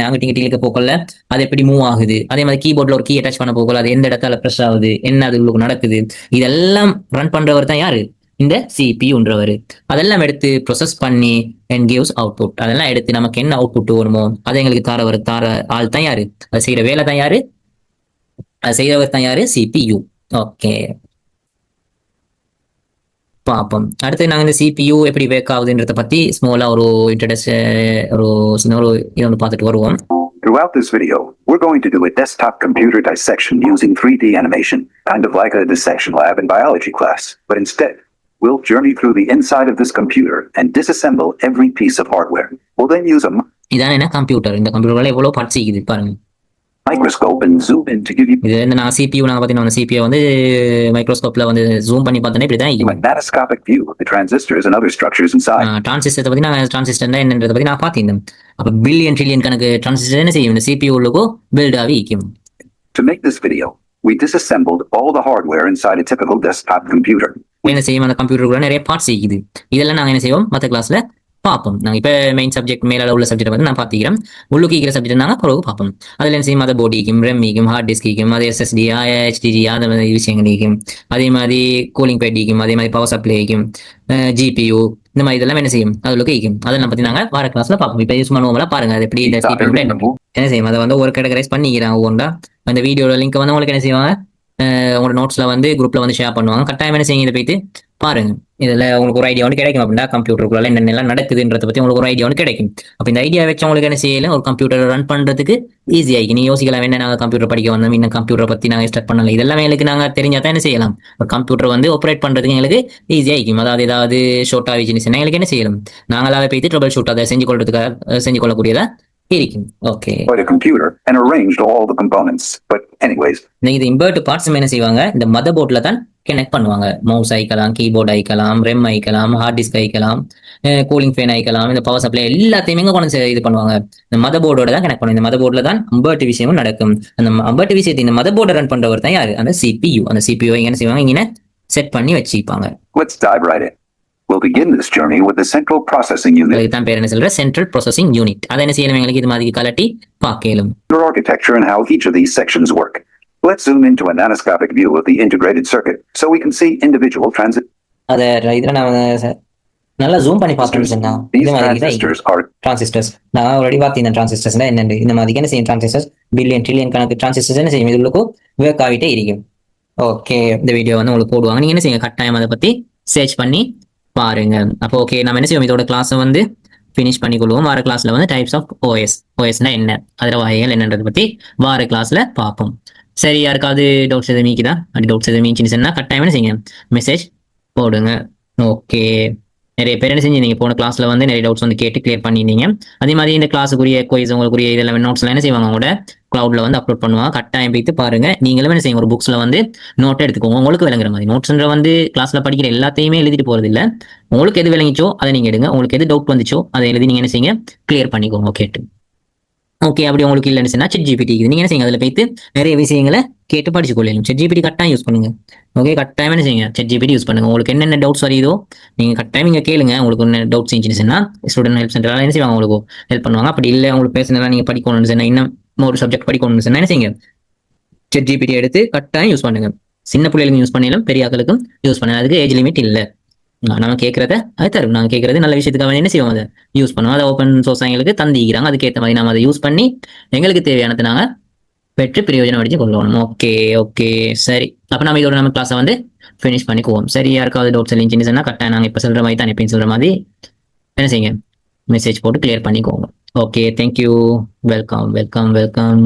அங்கிட்ட போக்கல அது எப்படி மூவ் ஆகுது. அதே மாதிரி கீபோர்ட்ல ஒரு கீ அட்டாச் பண்ண போக்கல அது எந்த இடத்துல ப்ரெஸ் ஆகுது, என்ன அது உங்களுக்கு நடக்குது, இதெல்லாம் ரன் பண்றவர் தான் யாரு? இந்த CPUன்றவர். அதெல்லாம் எடுத்து ப்ரொசஸ் பண்ணி and gives அவுட்புட். அதெல்லாம் எடுத்து நமக்கு என்ன அவுட்புட் வருமோ அதை எங்களுக்கு தார ஆள் தான் யாரு? அது செய்யற வேலை தான் யாரு? அது செய்யறவர் தான் யாரு? CPU. ஓகே, பார்ப்போம். அடுத்து நாங்க இந்த CPU எப்படி ஒர்க் ஆகுதுன்றத பத்தி ஸ்மாலா ஒரு சின்ன ஒரு இது ஒன்று பார்த்துட்டு வருவோம். Throughout this video, we're going to do a desktop computer dissection using 3D animation, kind of like a dissection lab in biology class. But instead, we'll journey through the inside of this computer and disassemble every piece of hardware. We'll then use a இதான் என்ன computer. இந்த கம்ப்யூட்டர்ல எவ்வளவு parts இருக்குது பாருங்க. microscope and zoom in to give you இது என்ன CPU நாங்க பாத்தீங்கன்னா CPU வந்து மைக்ரோஸ்கோப்ல வந்து ஜூம் பண்ணி பார்த்தா இப்படி தான் a nanoscopic view of the transistors and other structures inside. Transistor பத்தி நான் டிரான்சிஸ்டர் என்னன்றத பத்தி நான் பார்த்திருந்தேன். அப்ப பில்லியன் ட்ரில்லியன் கணக்கு டிரான்சிஸ்டர் என்ன செய்யும்? இந்த CPU உள்ளுக்கு பில்ட் ஆகி இருக்கும். To make this video, we disassembled all the hardware inside a typical desktop computer. என்ன செய்யும்? அந்த கம்ப்யூட்டருக்குள்ள நிறைய பார்ட்ஸ் இருக்குது. இதெல்லாம் நாங்க என்ன செய்வோம்? மற்ற கிளாஸ்ல பார்ப்போம். நாங்கள் இப்போ மெயின் சப்ஜெக்ட் மேல உள்ள சப்ஜெக்ட் வந்து நான் பார்த்துக்கிறேன். உள்ளுக்கு இருக்கிற சப்ஜெக்ட் நாங்கள் பிறகு பார்ப்போம். அதில் என்ன செய்யும்? மதர் போர்டு இருக்கும், ரெம் இருக்கும், ஹார்ட் டிஸ்க் இருக்கும், அது SSD HDD அந்த மாதிரி விஷயங்கள் இருக்கும். அதே மாதிரி கூலிங் பேட் இருக்கும், அதே மாதிரி பவர் சப்ளை இருக்கும், GPU இந்த மாதிரி இதெல்லாம் என்ன செய்யும்? அதுக்கு இருக்கும். அதெல்லாம் பற்றி நாங்கள் வார கிளாஸ்ல பார்ப்போம். இப்போ சும்மா நோமலா பாருங்க அது எப்படி இந்த CPU என்ன செய்யும்? அதை வந்து ஒரு கேட்டகரைஸ் பண்ணிக்கிறாங்க ஒவ்வொன்றா. அந்த வீடியோட லிங்க் வந்து உங்களுக்கு என்ன செய்வாங்க? உங்களோட நோட்ஸ்ல வந்து குரூப்ல வந்து ஷேர் பண்ணுவாங்க. கட்டாயம் என்ன செய்யுங்க? இதை போயிட்டு பாருங்க. இதுல உங்களுக்கு ஒரு ஐடியா வந்து கிடைக்கும். அப்படின்னா கம்ப்யூட்டருக்குள்ள என்னென்னலாம் நடக்குதுன்றத பத்தி உங்களுக்கு ஒரு ஐடியா வந்து கிடைக்கும். அப்ப இந்த ஐடியா வச்சு உங்களுக்கு என்ன செய்யலாம்? ஒரு கம்ப்யூட்டர் ரன் பண்றதுக்கு ஈஸி ஆகி நீ யோசிக்கலாம். என்ன நாங்கள் கம்ப்யூட்டர் படிக்க வந்தோம், இன்னும் கம்ப்யூட்டர் பத்தி நாங்கள் ஸ்டார்ட் பண்ணல. இதெல்லாம் எங்களுக்கு நாங்கள் தெரிஞ்சா தான் என்ன செய்யலாம்? ஒரு கம்ப்யூட்டர் வந்து ஆப்ரேட் பண்றதுக்கு எங்களுக்கு ஈஸி ஆகிக்கும். அதாவது ஏதாவது ஷார்ட் ஆகிச்சுன்னா எங்களுக்கு என்ன செய்யலாம்? நாங்களாவே போயிட்டு ட்ரபிள் ஷூட் அதை செஞ்சு கொள்ளக்கூடியதா இருக்கும். Okay, a computer and arranged all the components. But anyways, இந்த இன்வெர்ட் பார்ட்ஸ் என்ன செய்வாங்க? இந்த மதர் போர்ட்ல தான் கனெக்ட் பண்ணுவாங்க. மவுஸ் ஐக்கலாம், கீபோர்ட் ஐக்கலாம், ரெம் ஐக்கலாம், ஹார்ட் டிஸ்க் ஐக்கலாம், கூலிங் ஃபேன் ஐக்கலாம், இந்த பவர் சப்ளை எல்லாத்தையுமே கொண்டு இது பண்ணுவாங்க. இந்த மதர் போர்டோட தான் கனெக்ட் பண்ணுவாங்க. இந்த மதர் போர்ட்ல தான் அம்பர்ட் விஷயமும் நடக்கும். அந்த அம்பர்ட் விஷயத்தை இந்த மதர் போர்டை ரன் பண்றவர் தான் யாரு? அந்த CPU. அந்த CPU என்ன செய்வாங்க? இங்கே செட் பண்ணி வச்சுப்பாங்க. let's dive right in. We'll begin this journey with the central processing unit. இதுதான் பேர் என்ன சொல்ற? Central processing unit. அதை என்ன செய்யணும்? எங்களுக்கு இது மாதிரி கலட்டி பார்க்கலும். Your architecture and how each of these sections work. Let's zoom into a nanoscopic view of the integrated circuit so we can see individual அதை இதில் நான் நல்லா ஜூம் பண்ணி பார்த்தோம்னா These transistors are டிரான்சிஸ்டர்ஸ் நான் ஆல்ரெடி பார்த்தீங்க. டிரான்சிஸ்டர்ஸ்னா என்னென்னு இந்த மாதிரி என்ன செய்யும்? டிரான்சிஸ்டர்ஸ் பில்லியன் ட்ரில்லியன் கணக்கு டிரான்சிஸ்டர்ஸ் என்ன செய்யும்? இதுக்கு ஒர்க் ஆகிட்டே இருக்கும். ஓகே, இந்த வீடியோ வந்து உங்களுக்கு போடுவாங்க. நீங்க என்ன செய்யுங்க? கட்டாயம் அதை பத்தி சர்ச் பண்ணி பாருங்க. அப்போ ஓகே, நம்ம என்ன செய்வோம்? இதோட கிளாஸை வந்து ஃபினிஷ் பண்ணிக்கொள்வோம். வார கிளாஸ்ல வந்து டைப்ஸ் ஆஃப் OSனா என்ன, அதில் வகைகள் என்னன்றதை பத்தி வார கிளாஸ்ல பார்ப்போம். சரி, யாருக்காவது டவுட்ஸ் எதுவும் மீக்குதா? அப்படி டவுட்ஸ் எதுவும் மீச்சுன்னா கட்டாயம் என்ன செய்யுங்க? மெசேஜ் போடுங்க. ஓகே, நிறைய பேர் என்ன செஞ்சு நீங்க போன கிளாஸ்ல வந்து நிறைய டவுட்ஸ் வந்து கேட்டு கிளியர் பண்ணிருந்தீங்க. அதே மாதிரி இந்த கிளாஸுக்குரிய குயிஸ் உங்களுக்குரிய இதெல்லாம் நோட்ஸ்லாம் என்ன செய்வாங்க? உங்களோட கிளவுட்ல வந்து அப்லோட் பண்ணுவாங்க. கட்டாயம் போய்த்து பாருங்க. நீங்களும் என்ன செய்யுங்க? ஒரு புக்ஸ்ல வந்து நோட் எடுத்துக்கோங்க. உங்களுக்கு விளங்குற மாதிரி. நோட்ஸ்ன்ற வந்து கிளாஸ்ல படிக்கிற எல்லாத்தையுமே எழுதிட்டு போறது இல்ல. உங்களுக்கு எது விளங்கிச்சோ அதை நீங்க எடுங்க. உங்களுக்கு எது டவுட் வந்துச்சோ அதை எழுதி நீங்க என்ன செய்யுங்க? கிளியர் பண்ணிக்கோங்க கேட்டு. ஓகே, அப்படி உங்களுக்கு இல்லைன்னு சொன்னா ChatGPT நீங்க என்ன செய்யுங்க? அதுல போய்த்து நிறைய விஷயங்களை கேட்டு படிச்சு கொள்ளலாம். ChatGPT கட்டாயம் யூஸ் பண்ணுங்க. ஓகே, கட்டாயம் என்ன செய்யுங்க? ChatGPT யூஸ் பண்ணுங்க. உங்களுக்கு என்னென்ன டவுட்ஸ் வருதோ நீங்க கட்டாயம் நீங்க கேளுங்க. உங்களுக்கு என்ன டவுட்ஸ் இருந்துச்சுன்னா ஸ்டூடெண்ட் ஹெல்ப் சென்டர் என்ன செய்வாங்க? உங்களுக்கு ஹெல்ப் பண்ணுவாங்க. அப்படி இல்லை உங்களுக்கு பேசினா நீங்க படிக்கணும்னு சொன்னா இன்னும் ஒரு சப்ஜெக்ட் படிக்கணும்னு சொன்னா என்ன செய்யுங்க, ChatGPT எடுத்து கட்டாயம் யூஸ் பண்ணுங்க. சின்ன பிள்ளைகளுக்கும் யூஸ் பண்ணலாம், பெரிய ஆட்களுக்கும் யூஸ் பண்ணலாம். அதுக்கு ஏஜ் லிமிட் இல்லை. நம்ம கேட்கறத அது தரும். நாங்கள் கேட்கறது நல்ல விஷயத்துக்காக என்ன செய்வோம், அதை யூஸ் பண்ணுவோம். அதை ஓப்பன் சோர்ஸ் எங்களுக்கு தந்திக்கிறாங்க. அதுக்கேற்ற மாதிரி நம்ம அதை யூஸ் பண்ணி எங்களுக்கு தேவையானதை நாங்கள் பெற்று பிரயோஜனம் அடிச்சு கொள்ளணும். ஓகே ஓகே சரி. அப்போ நம்ம இதோட நம்ம கிளாஸை வந்து ஃபினிஷ் பண்ணிக்குவோம். சரி, யாருக்காவது டவுட்ஸ் இருந்துச்சுன்னு சொன்னால் கரெக்டாக நாங்கள் இப்போ சொல்கிற மாதிரி தான் எப்பயும் சொல்கிற மாதிரி என்ன செய்யுங்க, மெசேஜ் போட்டு கிளியர் பண்ணிக்கோங்க. Okay, thank you. Welcome welcome welcome.